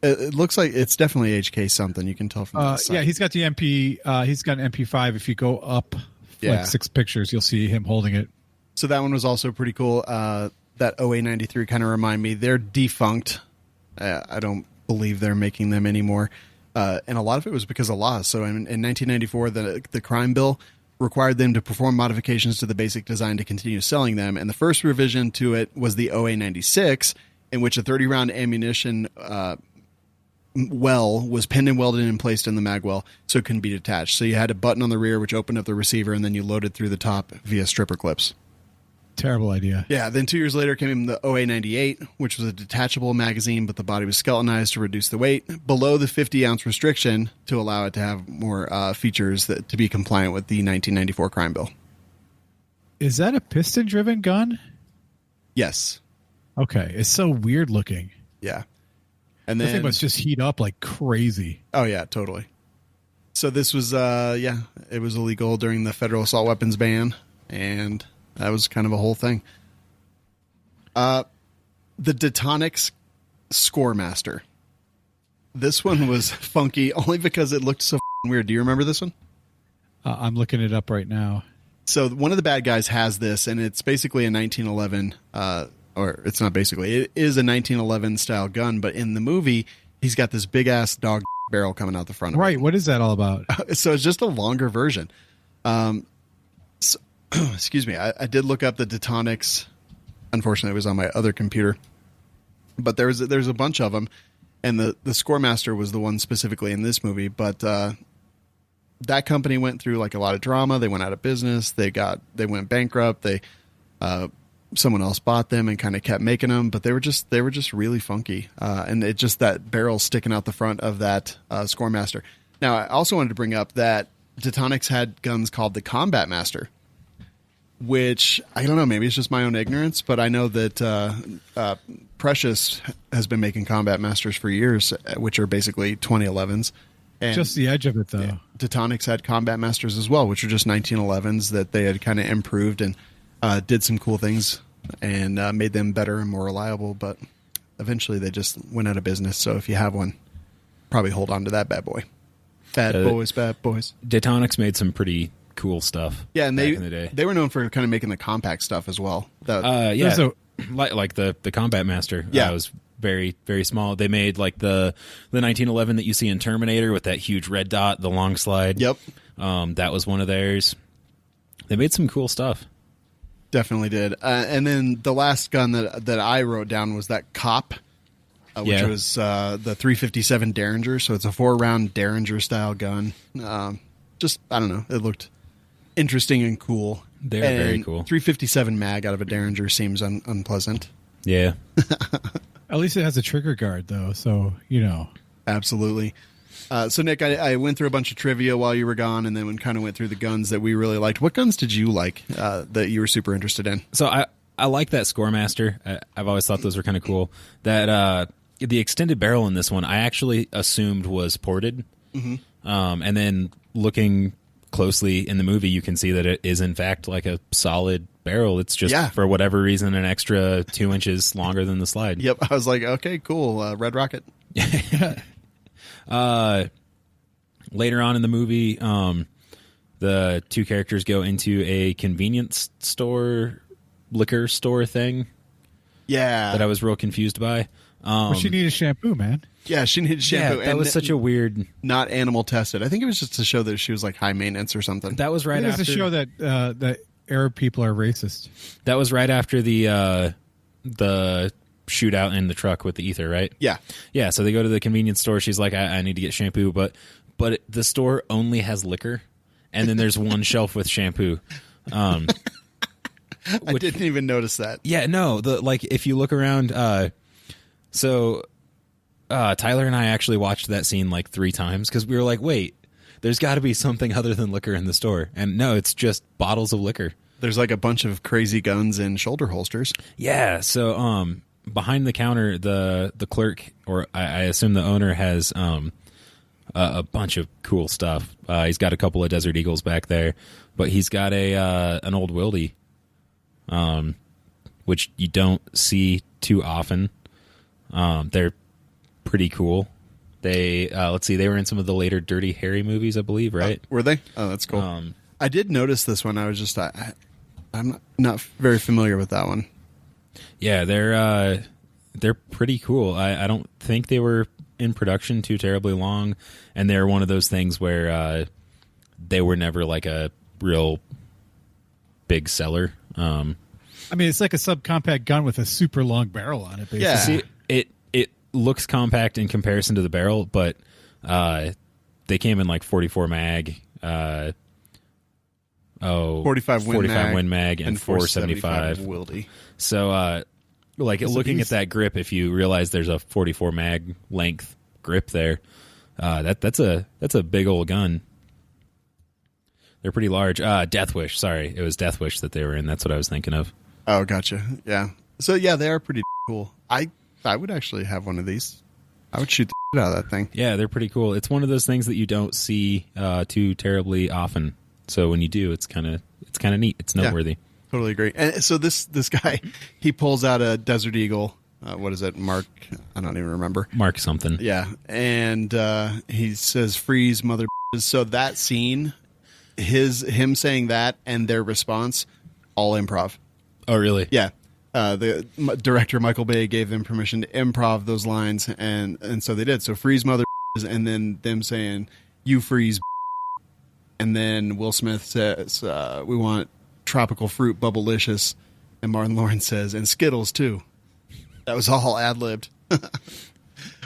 It looks like it's definitely HK something. You can tell from the side. Yeah, he's got the MP. He's got an MP5. If you go up like 6 pictures, you'll see him holding it. So that one was also pretty cool. That OA-93 kind of remind me. They're defunct. I don't believe they're making them anymore. And a lot of it was because of laws. So in 1994, the crime bill required them to perform modifications to the basic design to continue selling them. And the first revision to it was the OA-96, in which a 30-round ammunition well was pinned and welded and placed in the mag well so it couldn't be detached. So you had a button on the rear which opened up the receiver, and then you loaded through the top via stripper clips. Terrible idea. Yeah, then 2 years later came the OA-98, which was a detachable magazine, but the body was skeletonized to reduce the weight below the 50-ounce restriction to allow it to have more features to be compliant with the 1994 crime bill. Is that a piston-driven gun? Yes. Okay, it's so weird looking. Yeah. And then the thing must just heat up like crazy. Oh, yeah, totally. So this was, it was illegal during the federal assault weapons ban, and that was kind of a whole thing. The Detonics Scoremaster. This one was funky only because it looked so weird. Do you remember this one? I'm looking it up right now. So one of the bad guys has this, and it's basically a 1911, or it's not basically, it is a 1911 style gun, but in the movie, he's got this big ass dog barrel coming out the front of it. Right. What is that all about? So it's just a longer version. Excuse me. I did look up the Detonics. Unfortunately, it was on my other computer, but there's a bunch of them, and the Scoremaster was the one specifically in this movie. But that company went through like a lot of drama. They went out of business. They went bankrupt. Someone else bought them and kind of kept making them, but they were just really funky. And it just that barrel sticking out the front of that Scoremaster. Now, I also wanted to bring up that Detonics had guns called the Combat Master, which I don't know, maybe it's just my own ignorance, but I know that Precious has been making Combat Masters for years, which are basically 2011s. And Just the edge of it, though. yeah, Detonics had Combat Masters as well, which are just 1911s that they had kind of improved and did some cool things and made them better and more reliable. But eventually they just went out of business. So if you have one, probably hold on to that bad boy. Bad boys. Detonics made some pretty cool stuff. Yeah, and back in the day. they were known for kind of making the compact stuff as well. Yeah, So- like the Combat Master. Yeah. Was very, very small. They made like the 1911 that you see in Terminator with that huge red dot, the long slide. Yep. That was one of theirs. They made some cool stuff. Definitely did. And then the last gun that I wrote down was that Cop, which was the 357 Derringer. So it's a 4-round Derringer style gun. Just, I don't know. It looked interesting and cool. They're very cool. 357 mag out of a Derringer seems unpleasant. Yeah. At least it has a trigger guard, though. So, Absolutely. So, Nick, I went through a bunch of trivia while you were gone, and then kind of went through the guns that we really liked. What guns did you like that you were super interested in? So I like that Scoremaster. I've always thought those were kind of cool. That the extended barrel in this one, I actually assumed was ported. Mm-hmm. And then looking closely in the movie, you can see that it is in fact like a solid barrel. It's just for whatever reason an extra 2 inches longer than the slide. Yep, I was like, okay, cool, Red Rocket. Later on in the movie, the two characters go into a convenience store, liquor store thing. Yeah, that I was real confused by. Well, she needed shampoo, man. Yeah, she needed shampoo. Yeah, that was such a weird... Not animal tested. I think it was just to show that she was like high maintenance or something. That was right after... It's to show that that Arab people are racist. That was right after the shootout in the truck with the ether, right? Yeah. Yeah, so they go to the convenience store. She's like, I need to get shampoo, but the store only has liquor, and then there's one shelf with shampoo. I didn't even notice that. Yeah, no. If you look around... Tyler and I actually watched that scene like 3 times because we were like, wait, there's got to be something other than liquor in the store. And no, it's just bottles of liquor. There's like a bunch of crazy guns and shoulder holsters. Yeah. So behind the counter, the clerk, or I assume the owner, has a bunch of cool stuff. He's got a couple of Desert Eagles back there, but he's got an old Wildy, which you don't see too often. They're pretty cool. They let's see, they were in some of the later Dirty Harry movies, I believe, right? Were they? Oh, that's cool. I did notice this one. I was just I'm not very familiar with that one. Yeah, they're pretty cool. I don't think they were in production too terribly long, and they're one of those things where they were never like a real big seller. I mean, it's like a subcompact gun with a super long barrel on it, basically. Yeah. See, it looks compact in comparison to the barrel, but they came in like 44 mag, 45 Win Mag, and 475 Wildy. So, looking at that grip, if you realize there's a 44 mag length grip there, that's a big old gun. They're pretty large. Death Wish, sorry, it was Death Wish that they were in. That's what I was thinking of. Oh, gotcha. Yeah. So yeah, they are pretty cool. I would actually have one of these. I would shoot the shit out of that thing. Yeah, they're pretty cool. It's one of those things that you don't see too terribly often. So when you do, it's kind of neat. It's noteworthy. Yeah, totally agree. And so this guy, he pulls out a Desert Eagle what is it, Mark? I don't even remember. Mark something. Yeah, and he says, "Freeze, mother." So that scene, him saying that and their response, all improv. Oh, really? Yeah. The director Michael Bay gave them permission to improv those lines, and so they did. So freeze, mother, and then them saying, "You freeze," and then Will Smith says, "We want tropical fruit, bubblicious," and Martin Lawrence says, "And Skittles too." That was all ad-libbed,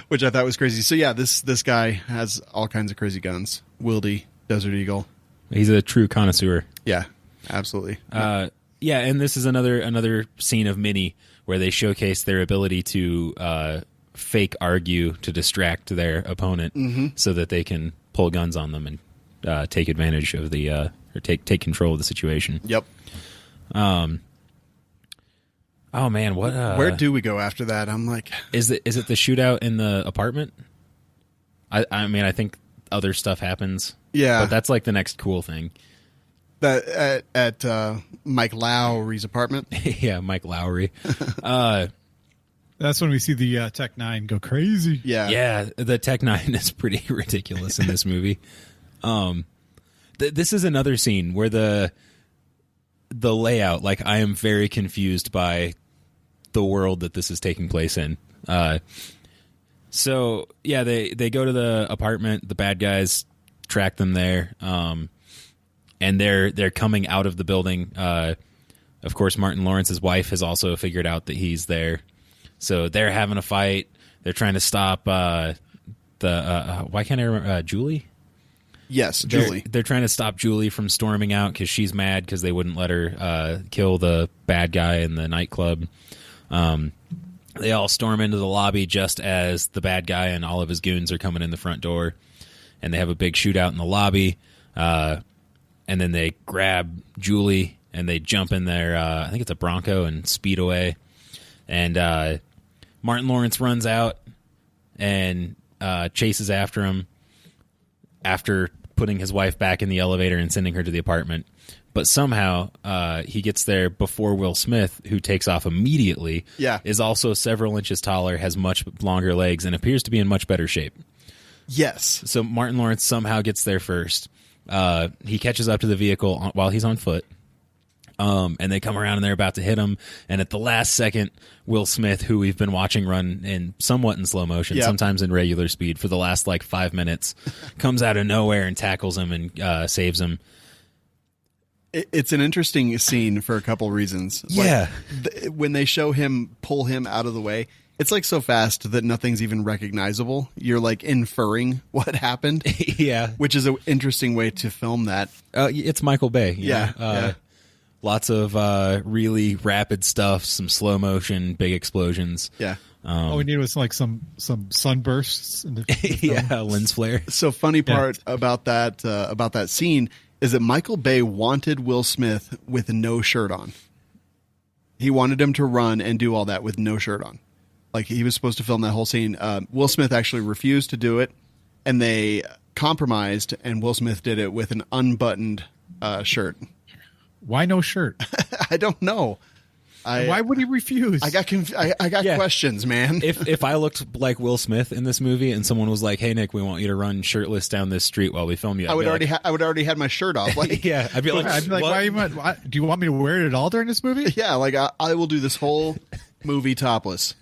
which I thought was crazy. So yeah, this guy has all kinds of crazy guns. Wildy, Desert Eagle. He's a true connoisseur. Yeah, absolutely. Yeah, and this is another scene of many where they showcase their ability to fake argue to distract their opponent so that they can pull guns on them and take advantage of the or take control of the situation. Yep. Oh man, what? Where do we go after that? I'm like, is it the shootout in the apartment? I mean, I think other stuff happens. Yeah, but that's like the next cool thing. That at Mike Lowry's apartment. Yeah, Mike Lowry. That's when we see the Tech 9 go crazy. Yeah, the Tech 9 is pretty ridiculous in this movie. This is another scene where the layout, like, I am very confused by the world that this is taking place in. So yeah, they go to the apartment. The bad guys track them there, and they're coming out of the building. Of course, Martin Lawrence's wife has also figured out that he's there, so they're having a fight. They're trying to stop why can't I remember Julie? Yes, Julie. They're trying to stop Julie from storming out because she's mad because they wouldn't let her kill the bad guy in the nightclub. They all storm into the lobby just as the bad guy and all of his goons are coming in the front door, and they have a big shootout in the lobby. And then they grab Julie and they jump in their, I think it's a Bronco, and speed away. And Martin Lawrence runs out and chases after him after putting his wife back in the elevator and sending her to the apartment. But somehow he gets there before Will Smith, who takes off immediately, is also several inches taller, has much longer legs, and appears to be in much better shape. Yes. So Martin Lawrence somehow gets there first. He catches up to the vehicle while he's on foot. And they come around and they're about to hit him. And at the last second, Will Smith, who we've been watching run somewhat in slow motion, sometimes in regular speed for the last 5 minutes, comes out of nowhere and tackles him and saves him. It's an interesting scene for a couple reasons. Yeah. When they show him pull him out of the way, it's so fast that nothing's even recognizable. You're inferring what happened. Yeah. Which is an interesting way to film that. It's Michael Bay. Yeah. Lots of really rapid stuff, some slow motion, big explosions. Yeah. All we needed was some sunbursts. In the lens flare. So funny part about that scene is that Michael Bay wanted Will Smith with no shirt on. He wanted him to run and do all that with no shirt on. He was supposed to film that whole scene. Will Smith actually refused to do it, and they compromised, and Will Smith did it with an unbuttoned shirt. Why no shirt? I don't know. Why would he refuse? I got I got questions, man. If I looked like Will Smith in this movie and someone was like, "Hey Nick, we want you to run shirtless down this street while we film you," I would already had my shirt off. Yeah, I'd be like, why do you want me to wear it at all during this movie? Yeah, I will do this whole movie topless.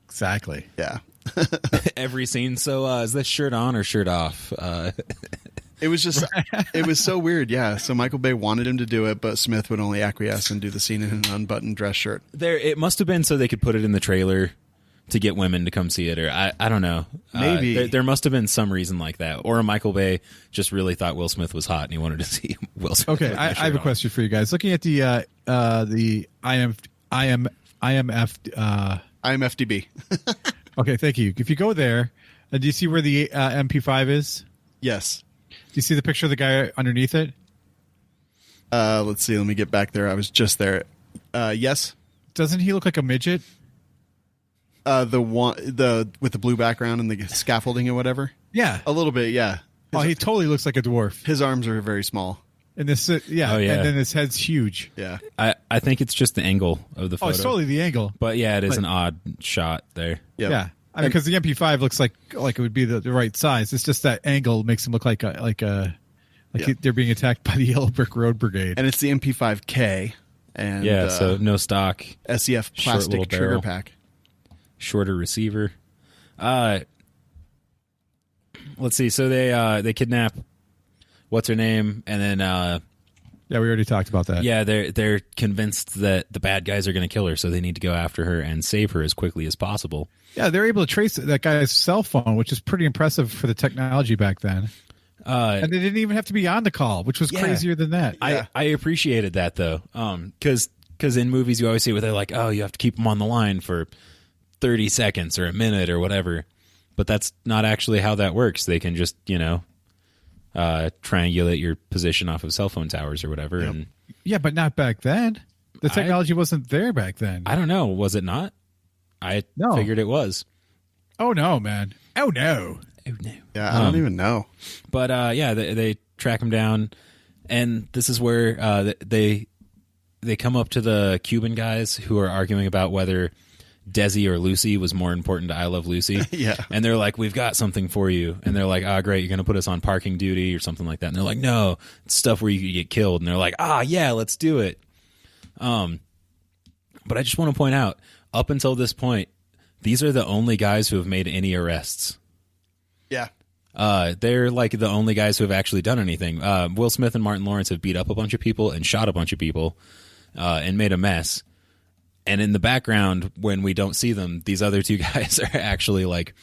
Exactly. Yeah. Every scene. So is this shirt on or shirt off? It was just, it was so weird. Yeah. So Michael Bay wanted him to do it, but Smith would only acquiesce and do the scene in an unbuttoned dress shirt. It must have been so they could put it in the trailer to get women to come see it, or I don't know. Maybe there must have been some reason like that, or Michael Bay just really thought Will Smith was hot and he wanted to see Will Smith. Okay, I have a question for you guys. Looking at the IMFDB. Okay, thank you. If you go there, do you see where the MP5 is? Yes. Do you see the picture of the guy underneath it? Let's see. Let me get back there. I was just there. Yes. Doesn't he look like a midget? The with the blue background and the scaffolding or whatever. Yeah, a little bit. Yeah. He totally looks like a dwarf. His arms are very small. And this, Oh, yeah. and then his head's huge. Yeah. I think it's just the angle of the photo. Oh, it's totally the angle. But yeah, it is an odd shot there. Yep. Yeah, I mean, because the MP5 looks like it would be the right size. It's just that angle makes him look like they're being attacked by the Yellow Brick Road Brigade. And it's the MP5K. And Yeah, so no stock, SEF plastic little trigger barrel. pack. shorter receiver. Let's see. So they kidnap what's her name, and then Yeah, we already talked about that. yeah, they're convinced that the bad guys are going to kill her, so they need to go after her and save her as quickly as possible. Yeah, they're able to trace that guy's cell phone, which is pretty impressive for the technology back then. And they didn't even have to be on the call, which was crazier than that. I appreciated that though, because in movies you always see where they're like, oh, you have to keep them on the line for 30 seconds or a minute or whatever, but that's not actually how that works. They can just triangulate your position off of cell phone towers or whatever. Yep. And Yeah, but not back then. The technology wasn't there back then. I don't know, was it not? I No. figured it was. Oh no, man. Oh no. Oh no. Yeah, I don't even know. But they track him down, and this is where they come up to the Cuban guys who are arguing about whether Desi or Lucy was more important to I Love Lucy. Yeah. And they're like, we've got something for you. And they're like, great, you're going to put us on parking duty or something like that. And they're like, no, it's stuff where you could get killed. And they're like, yeah, let's do it. But I just want to point out, up until this point, these are the only guys who have made any arrests. Yeah. They're like the only guys who have actually done anything. Will Smith and Martin Lawrence have beat up a bunch of people and shot a bunch of people and made a mess. And in the background, when we don't see them, these other two guys are actually like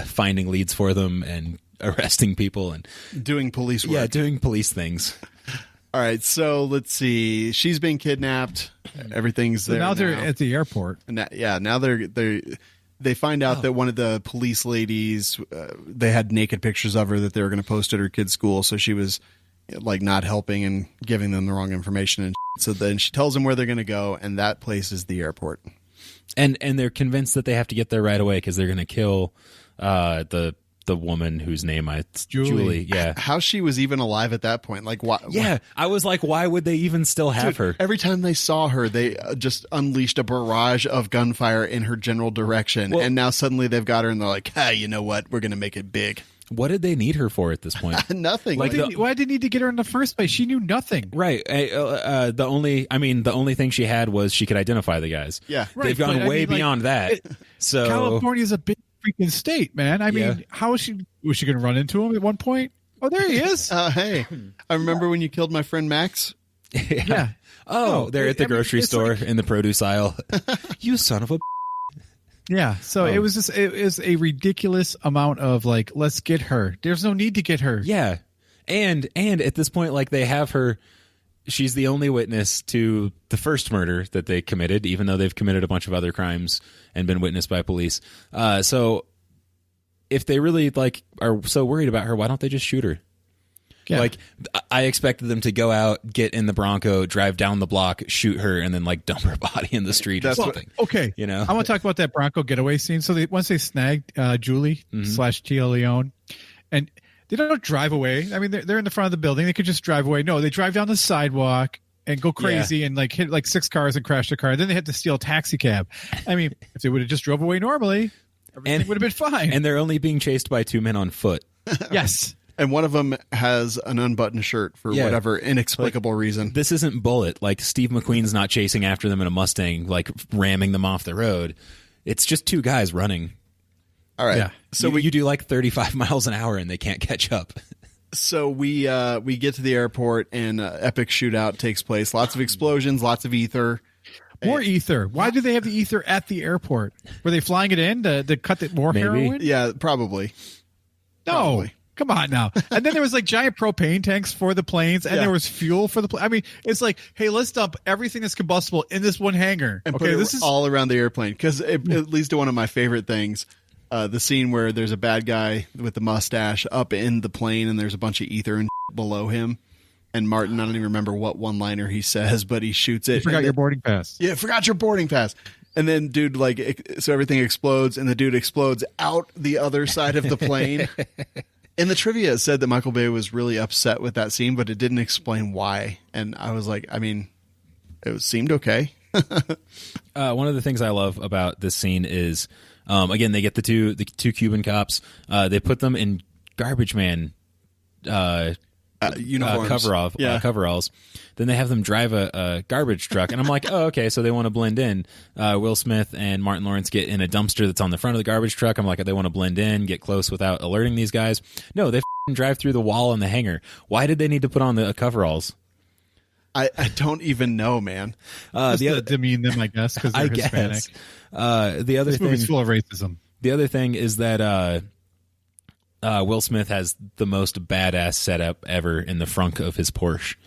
finding leads for them and arresting people and Doing police work. yeah, doing police things. All right, so let's see. She's been kidnapped. Everything's So there now they're at the airport. And now they find out that one of the police ladies, they had naked pictures of her that they were going to post at her kid's school, so she was like not helping and giving them the wrong information and so then she tells them where they're going to go, and that place is the airport. And they're convinced that they have to get there right away because they're going to kill the woman whose name Julie. Yeah. How she was even alive at that point? Like, why? Yeah, I was like, why would they even still have her? Every time they saw her, they just unleashed a barrage of gunfire in her general direction, Well- and now suddenly they've got her, and they're like, "Hey, you know what? We're going to make it big." What did they need her for at this point? Nothing. Like, Why did they need to get her in the first place? She knew nothing. Right. The only thing she had was she could identify the guys. Yeah. They've Right, gone but I way mean, like, beyond that. So California is a big freaking state, man. I mean, Yeah. was she going to run into him at one point? Oh, there he is. Hey, I remember when you killed my friend Max. Yeah. Oh, they're at the I mean, grocery it's store like- in the produce aisle. You son of a. Yeah. So it was a ridiculous amount of like, let's get her. There's no need to get her. Yeah, and at this point, like they have her. She's the only witness to the first murder that they committed, even though they've committed a bunch of other crimes and been witnessed by police. So, if they really like are so worried about her, why don't they just shoot her? Yeah. Like, I expected them to go out, get in the Bronco, drive down the block, shoot her, and then like dump her body in the street or That's what- something. Okay. You know? I want to talk about that Bronco getaway scene. So once they snagged Julie / Tia Leone, and they don't drive away. I mean, they're in the front of the building. They could just drive away. No, they drive down the sidewalk and go crazy and like hit like 6 cars and crash the car. And then they had to steal a taxi cab. I mean, if they would have just drove away normally, everything would have been fine. And they're only being chased by 2 men on foot. yes. And one of them has an unbuttoned shirt for Yeah. whatever inexplicable reason. This isn't Bullet. Like, Steve McQueen's not chasing after them in a Mustang, like ramming them off the road. It's just 2 guys running. All right. Yeah. So you do like 35 miles an hour and they can't catch up. we get to the airport and epic shootout takes place. Lots of explosions, lots of ether. More ether. Why do they have the ether at the airport? Were they flying it in to cut it more Maybe. heroin? Yeah, probably. No. Probably. Come on now. And then there was like giant propane tanks for the planes, and Yeah. there was fuel for the plane. I mean, it's like, hey, let's dump everything that's combustible in this one hangar. And Okay, put it this is all around the airplane because it leads to one of my favorite things. The scene where there's a bad guy with the mustache up in the plane and there's a bunch of ether and below him. And Martin, I don't even remember what one-liner he says, but he shoots it. you forgot and your then- boarding pass. Yeah, forgot your boarding pass. And then, dude, like, so everything explodes, and the dude explodes out the other side of the plane. In the trivia, it said that Michael Bay was really upset with that scene, but it didn't explain why. And I was like, I mean, it seemed okay. One of the things I love about this scene is, again, they get the two Cuban cops. They put them in garbage man Uniforms. coveralls. Then they have them drive a garbage truck, and I'm like, oh, okay, so they want to blend in. Will Smith and Martin Lawrence get in a dumpster that's on the front of the garbage truck. I'm like, they want to blend in, get close without alerting these guys. No, they drive through the wall and the hangar. Why did they need to put on the coveralls? I don't even know, man. To demean them, I guess, because they're Hispanic. The other This thing, movie's full of racism. The other thing is that Will Smith has the most badass setup ever in the frunk of his Porsche.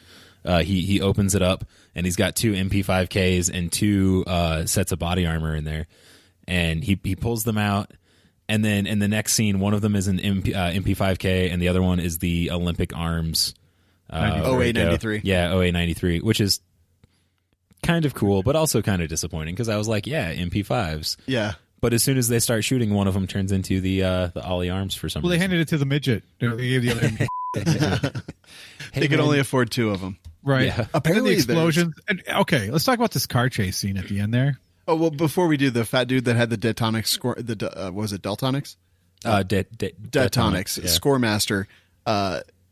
He opens it up, and he's got 2 MP5Ks and 2 sets of body armor in there. And he pulls them out, and then in the next scene, one of them is an MP5K, and the other one is the Olympic Arms. OA 93. Yeah, OA 93, which is kind of cool, but also kind of disappointing, because I was like, yeah, MP5s. Yeah. But as soon as they start shooting, one of them turns into the Ollie Arms for some Well, reason. they handed it to the midget. They gave the other. They could only afford 2 of them. Right. Yeah. Apparently, the explosions. And, okay, let's talk about this car chase scene at the end there. Oh, well, before we do, the fat dude that had the Detonics score, was it Deltonics? Detonics. Yeah. Score master.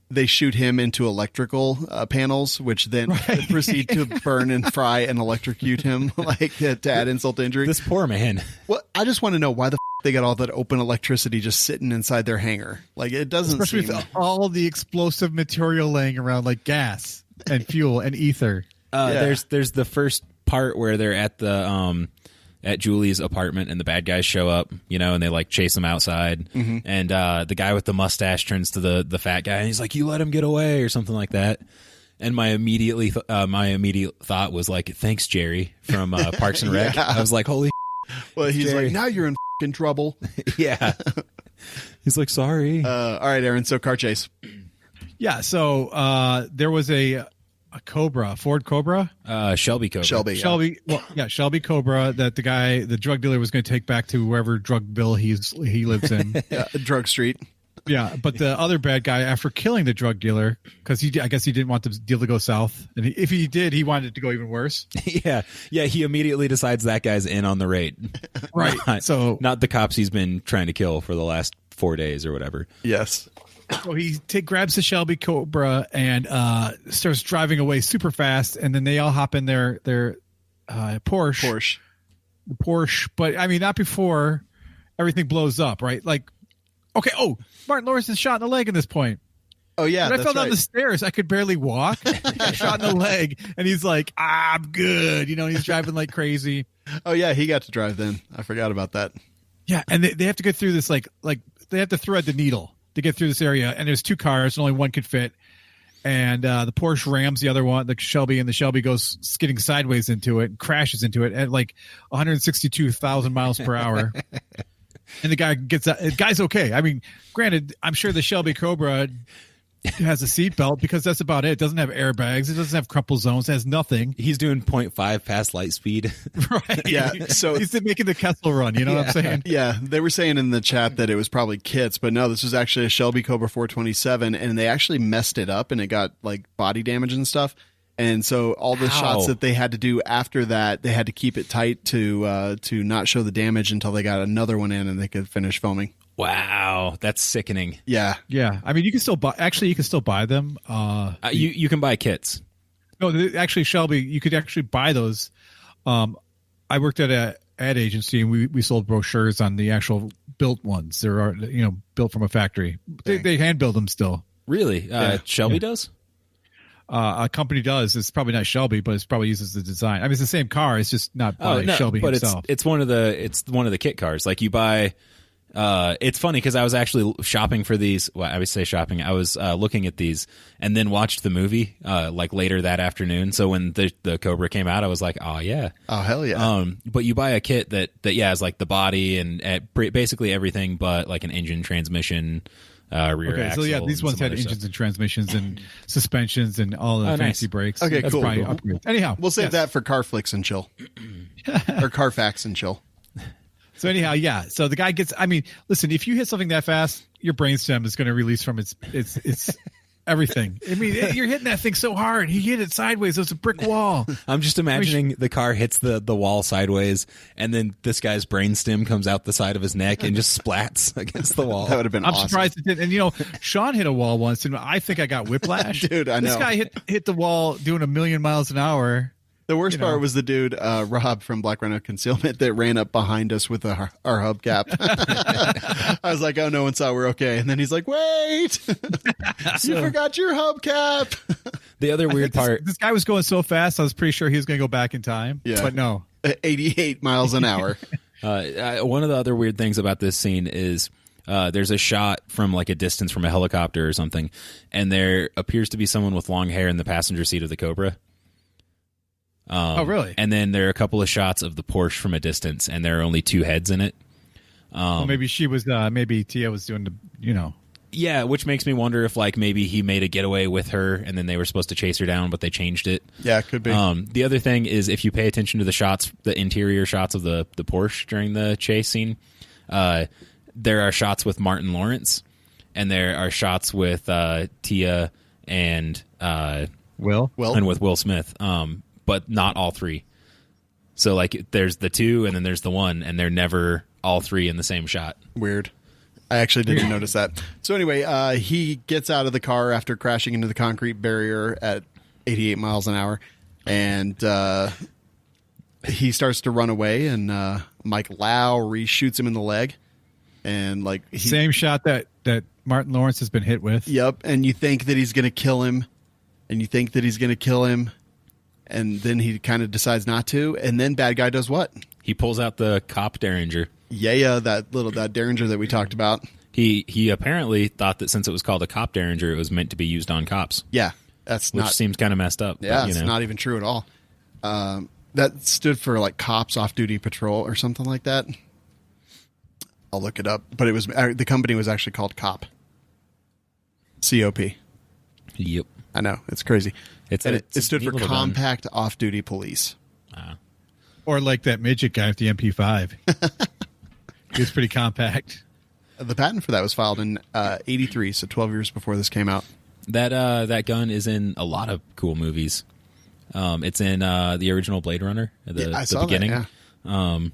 They shoot him into electrical panels, which then proceed to burn and fry and electrocute him, like to add insult to injury. This poor man. Well, I just want to know why the they got all that open electricity just sitting inside their hangar. Like, it doesn't Especially seem... with all the explosive material laying around, like gas and fuel and ether. There's the first part where they're at the at Julie's apartment, and the bad guys show up, and they like chase them outside. Mm-hmm. And the guy with the mustache turns to the fat guy, and he's like, "You let him get away," or something like that. And my immediate thought was like, "Thanks, Jerry," from Parks and Rec. I was like, "Holy!" Well, he's Jerry. like, "Now you're in fucking trouble." Yeah. He's like, "Sorry." All right, Aaron. So car chase. Yeah. So there was a Cobra, Ford Cobra, Shelby Cobra. Shelby. Shelby Cobra that the drug dealer was going to take back to wherever drug bill he lives in. Drug Street. Yeah, but the other bad guy, after killing the drug dealer, because I guess he didn't want the deal to go south, and if he did, he wanted it to go even worse. Yeah. He immediately decides that guy's in on the raid. Right. So not the cops he's been trying to kill for the last 4 days or whatever. Yes. So he grabs the Shelby Cobra and starts driving away super fast, and then they all hop in their Porsche. The Porsche, but I mean, not before everything blows up, right? Like, okay, Martin Lawrence is shot in the leg at this point. Oh, yeah, When I fell down the stairs, I could barely walk. I got shot in the leg, and he's like, I'm good. He's driving like crazy. Oh, yeah, he got to drive then. I forgot about that. Yeah, and they have to get through this, like they have to thread the needle to get through this area, and there's 2 cars, and only one could fit. And the Porsche rams the other one, the Shelby, and the Shelby goes skidding sideways into it, and crashes into it at like 162,000 miles per hour. And the guy gets out. The guy's okay. I mean, granted, I'm sure the Shelby Cobra has a seatbelt because that's about it. It doesn't have airbags. It doesn't have crumple zones. It has nothing. He's doing 0.5 past light speed. Right. Yeah. So he's making the Kessel run. You know what I'm saying? Yeah. They were saying in the chat that it was probably kits, but no, this was actually a Shelby Cobra 427, and they actually messed it up, and it got like body damage and stuff. And so all the shots that they had to do after that, they had to keep it tight to not show the damage until they got another one in and they could finish filming. Wow, that's sickening. Yeah. Yeah. I mean, you can still buy them. You can buy kits. No, actually, Shelby, you could actually buy those. I worked at an ad agency, and we sold brochures on the actual built ones. There are, built from a factory. They hand build them still. Really? Shelby does? A company does. It's probably not Shelby, but it's probably uses the design. I mean, it's the same car. It's just not by Shelby but himself. It's one of the kit cars. Like you buy. It's funny because I was actually shopping for these. Well, I would say shopping. I was looking at these and then watched the movie like later that afternoon. So when the Cobra came out, I was like, oh yeah, oh hell yeah. But you buy a kit that has like the body and basically everything, but like an engine, transmission. Rear axle. So yeah, these ones had engines and transmissions and suspensions and all the fancy brakes. Okay, that's cool. probably upgrades. Anyhow, we'll save that for Carflix and chill, or Carfax and chill. So anyhow, yeah. So the guy gets. I mean, listen. If you hit something that fast, your brainstem is going to release from its everything. I mean, you're hitting that thing so hard. He hit it sideways. It's a brick wall. I'm just imagining the car hits the wall sideways, and then this guy's brainstem comes out the side of his neck and just splats against the wall. That would have been I'm awesome. surprised it did. And Sean hit a wall once, and I think I got whiplash. Dude, I know. This guy hit the wall doing 1,000,000 miles an hour. The worst part was the dude, Rob from Black Rhino Concealment, that ran up behind us with our hubcap. I was like, oh, no one saw, we're okay. And then he's like, wait, you forgot your hubcap. The other weird part. This guy was going so fast, I was pretty sure he was going to go back in time. Yeah. But no. 88 miles an hour. One of the other weird things about this scene is there's a shot from like a distance from a helicopter or something, and there appears to be someone with long hair in the passenger seat of the Cobra. Oh, really? And then there are a couple of shots of the Porsche from a distance, and there are only 2 heads in it. Well, maybe she was. Maybe Tia was doing the. Yeah, which makes me wonder if like maybe he made a getaway with her, and then they were supposed to chase her down, but they changed it. Yeah, it could be. The other thing is if you pay attention to the shots, the interior shots of the Porsche during the chase scene, there are shots with Martin Lawrence, and there are shots with Tia and Will. and with Will Smith. But not all 3. So like there's the 2 and then there's the 1, and they're never all 3 in the same shot. Weird. I actually didn't notice that. So anyway, he gets out of the car after crashing into the concrete barrier at 88 miles an hour, and he starts to run away, and Mike Lowry shoots him in the leg, and like Same shot that Martin Lawrence has been hit with. Yep, and you think that he's going to kill him, and then he kind of decides not to, and then bad guy does what? He pulls out the cop Derringer. Yeah, that Derringer that we talked about. He apparently thought that since it was called a cop Derringer, it was meant to be used on cops. Yeah, that's which not seems kind of messed up. Yeah, but, it's not even true at all. That stood for like cops off duty patrol or something like that. I'll look it up, but it was the company was actually called COP. COP. Yep, I know, it's crazy. It stood for Compact Off Duty Police. Or like that midget guy with the MP5. He was pretty compact. The patent for that was filed in 83, so 12 years before this came out. That gun is in a lot of cool movies. It's in the original Blade Runner at the beginning. That,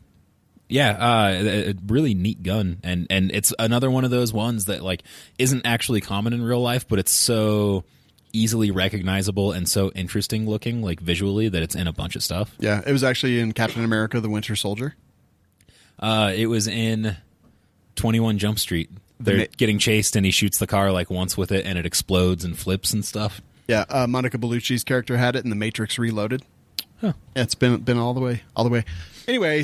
yeah. A really neat gun, and it's another one of those ones that like isn't actually common in real life, but it's so easily recognizable and so interesting looking, like visually, that it's in a bunch of stuff. Yeah, it was actually in Captain America: The Winter Soldier. It was in 21 Jump Street. They're getting chased, and he shoots the car like once with it, and it explodes and flips and stuff. Yeah, Monica Bellucci's character had it in The Matrix Reloaded. Huh. Yeah, it's been all the way. Anyway,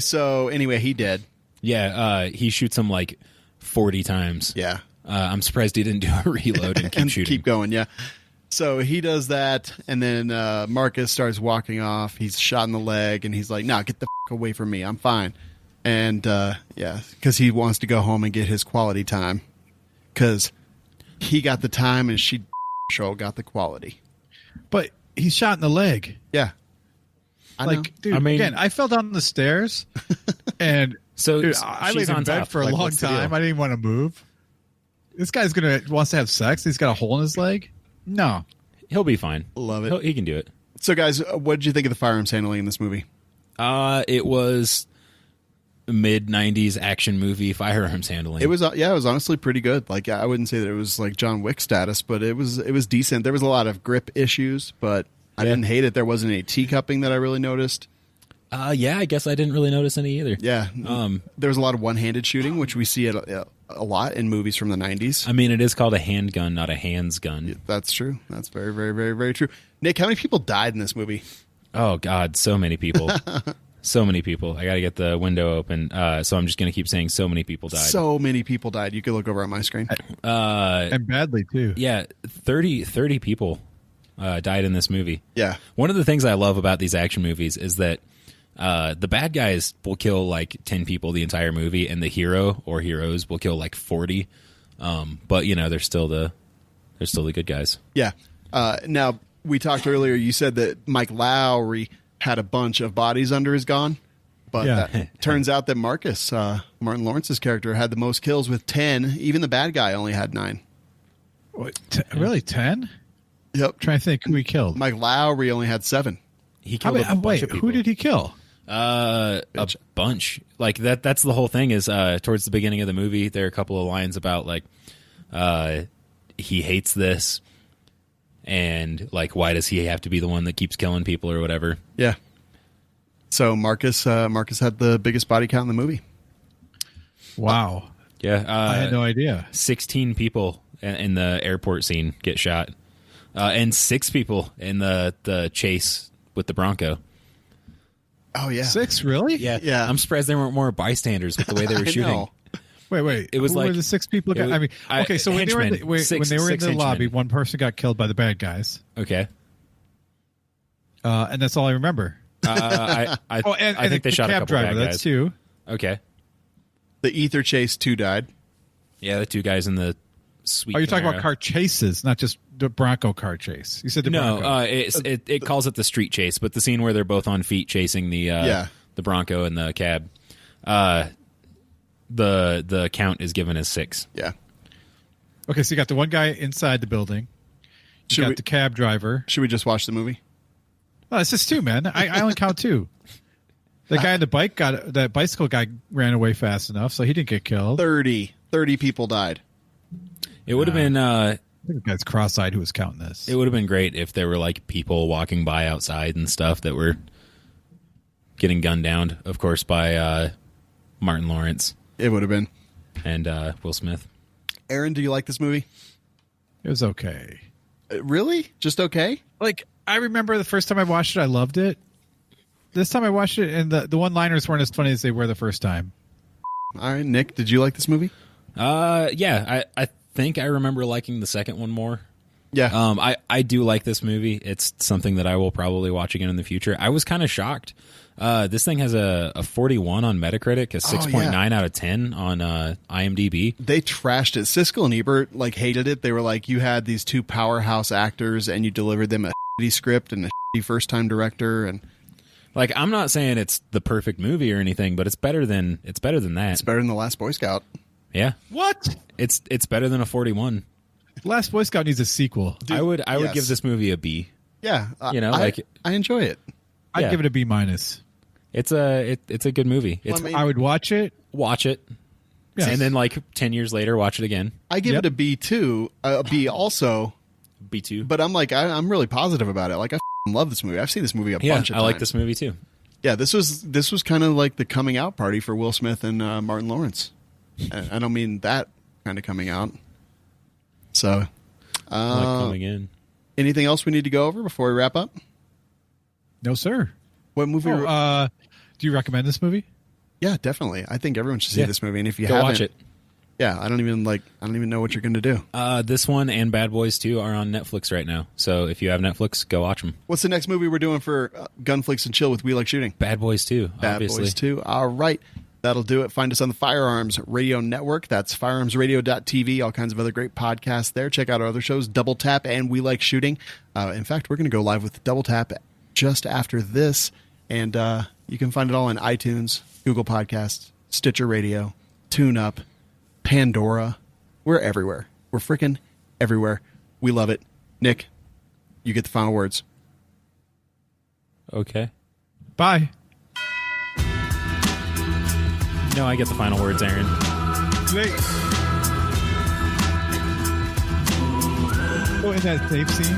he did. Yeah, he shoots him like 40 times. Yeah. I'm surprised he didn't do a reload and keep and shooting. Keep going, yeah. So he does that, and then Marcus starts walking off. He's shot in the leg, and he's like, "No, get the f*** away from me. I'm fine." And because he wants to go home and get his quality time, because he got the time, and she show got the quality. But he's shot in the leg. Yeah, I know. Dude. I mean, again, I fell down the stairs, and so dude, I laid in bed for a long time. I didn't want to move. This guy's wants to have sex. He's got a hole in his leg. No, he'll be fine. Love it. He can do it. So, guys, what did you think of the firearms handling in this movie? It was mid-90s action movie firearms handling. It was honestly pretty good. Like, I wouldn't say that it was like John Wick status, but it was decent. There was a lot of grip issues, but I didn't hate it. There wasn't any teacupping that I really noticed. I guess I didn't really notice any either. Yeah. There was a lot of one-handed shooting, which we see a lot in movies from the 90s. I mean, it is called a handgun, not a hands gun. Yeah, that's true. That's very, very, very, very true. Nick, how many people died in this movie? Oh, God, so many people. So many people. I got to get the window open, so I'm just going to keep saying so many people died. So many people died. You could look over on my screen. And badly, too. Yeah, 30 people died in this movie. Yeah. One of the things I love about these action movies is that the bad guys will kill like 10 people the entire movie, and the hero or heroes will kill like 40. But they're still the good guys. Yeah. Now we talked earlier. You said that Mike Lowry had a bunch of bodies under his gun. But that turns out that Marcus, Martin Lawrence's character, had the most kills with 10. Even the bad guy only had 9. What, really, 10? Yep. Trying to think who he killed. Mike Lowry only had 7. He killed a bunch of people. Who did he kill? A bunch. Like that's the whole thing is towards the beginning of the movie, there are a couple of lines about like he hates this and like why does he have to be the one that keeps killing people or whatever. Yeah. So Marcus had the biggest body count in the movie. Wow. Yeah. I had no idea. 16 people in the airport scene get shot. And 6 people in the chase with the Bronco. Oh yeah. 6, really? Yeah. I'm surprised there weren't more bystanders with the way they were shooting. know. Wait. It was who like were the 6 people? I mean, okay. So when they were in henchmen. the lobby, one person got killed by the bad guys. Okay. And that's all I remember. I think they shot a cab couple driver. bad guys. That's 2. Okay. The ether chase 2 died. Yeah, the 2 guys in the sweet. Oh, you're talking Camaro. about car chases, not just the Bronco car chase. You said the No, Bronco. it calls it the street chase, but the scene where they're both on feet chasing the Bronco and the cab, the count is given as 6. Yeah. Okay, so you got the one guy inside the building. You got the cab driver. Should we just watch the movie? Oh, it's just 2, man. I only count 2. The guy on the bike that bicycle guy ran away fast enough, so he didn't get killed. 30 people died. It would have been. I think the guy's cross-eyed who was counting this. It would have been great if there were like people walking by outside and stuff that were getting gunned down, of course, by Martin Lawrence. It would have been. And Will Smith. Aaron, do you like this movie? It was okay. Really? Just okay? Like, I remember the first time I watched it, I loved it. This time I watched it, and the one-liners weren't as funny as they were the first time. All right, Nick, did you like this movie? Yeah, I think I remember liking the second one more. Yeah. I do like this movie. It's something that I will probably watch again in the future. I was kind of shocked. This thing has a 41 on Metacritic, a 6.9 out of 10 on IMDb. They trashed it. Siskel and Ebert hated it. They were like, you had these 2 powerhouse actors and you delivered them a shitty script and a shitty first-time director. And like, I'm not saying it's the perfect movie or anything, but it's better than that. It's better than The Last Boy Scout. Yeah. What? It's better than a 41. Last Boy Scout needs a sequel. Dude, I would give this movie a B. Yeah. I enjoy it. I'd give it a B-. It's a good movie. I would watch it. Watch it. Yes. And then like 10 years later watch it again. I give it a B too. A B also. B2. But I'm like I'm really positive about it. Like I love this movie. I've seen this movie a bunch of times. I like this movie too. Yeah, this was kind of like the coming out party for Will Smith and Martin Lawrence. I don't mean that kind of coming out. So, Like coming in. Anything else we need to go over before we wrap up? No, sir. What movie? Do you recommend this movie? Yeah, definitely. I think everyone should see this movie. And if you Go haven't, watch it. Yeah, I don't even know what you're going to do. This one and Bad Boys 2 are on Netflix right now. So if you have Netflix, go watch them. What's the next movie we're doing for Gunflix and Chill with We Like Shooting? Bad Boys 2, obviously. Bad Boys 2. All right. That'll do it. Find us on the Firearms Radio Network. That's firearmsradio.tv. All kinds of other great podcasts there. Check out our other shows, Double Tap and We Like Shooting. In fact, we're going to go live with Double Tap just after this. And you can find it all on iTunes, Google Podcasts, Stitcher Radio, TuneUp, Pandora. We're everywhere. We're freaking everywhere. We love it. Nick, you get the final words. Okay. Bye. No, I get the final words, Aaron. So in that safe scene,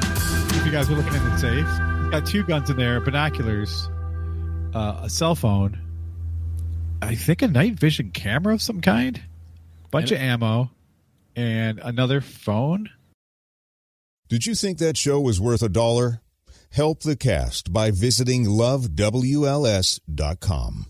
if you guys were looking in the safe, it's got 2 guns in there, binoculars, a cell phone, I think a night vision camera of some kind, bunch of ammo, and another phone. Did you think that show was worth $1? Help the cast by visiting lovewls.com.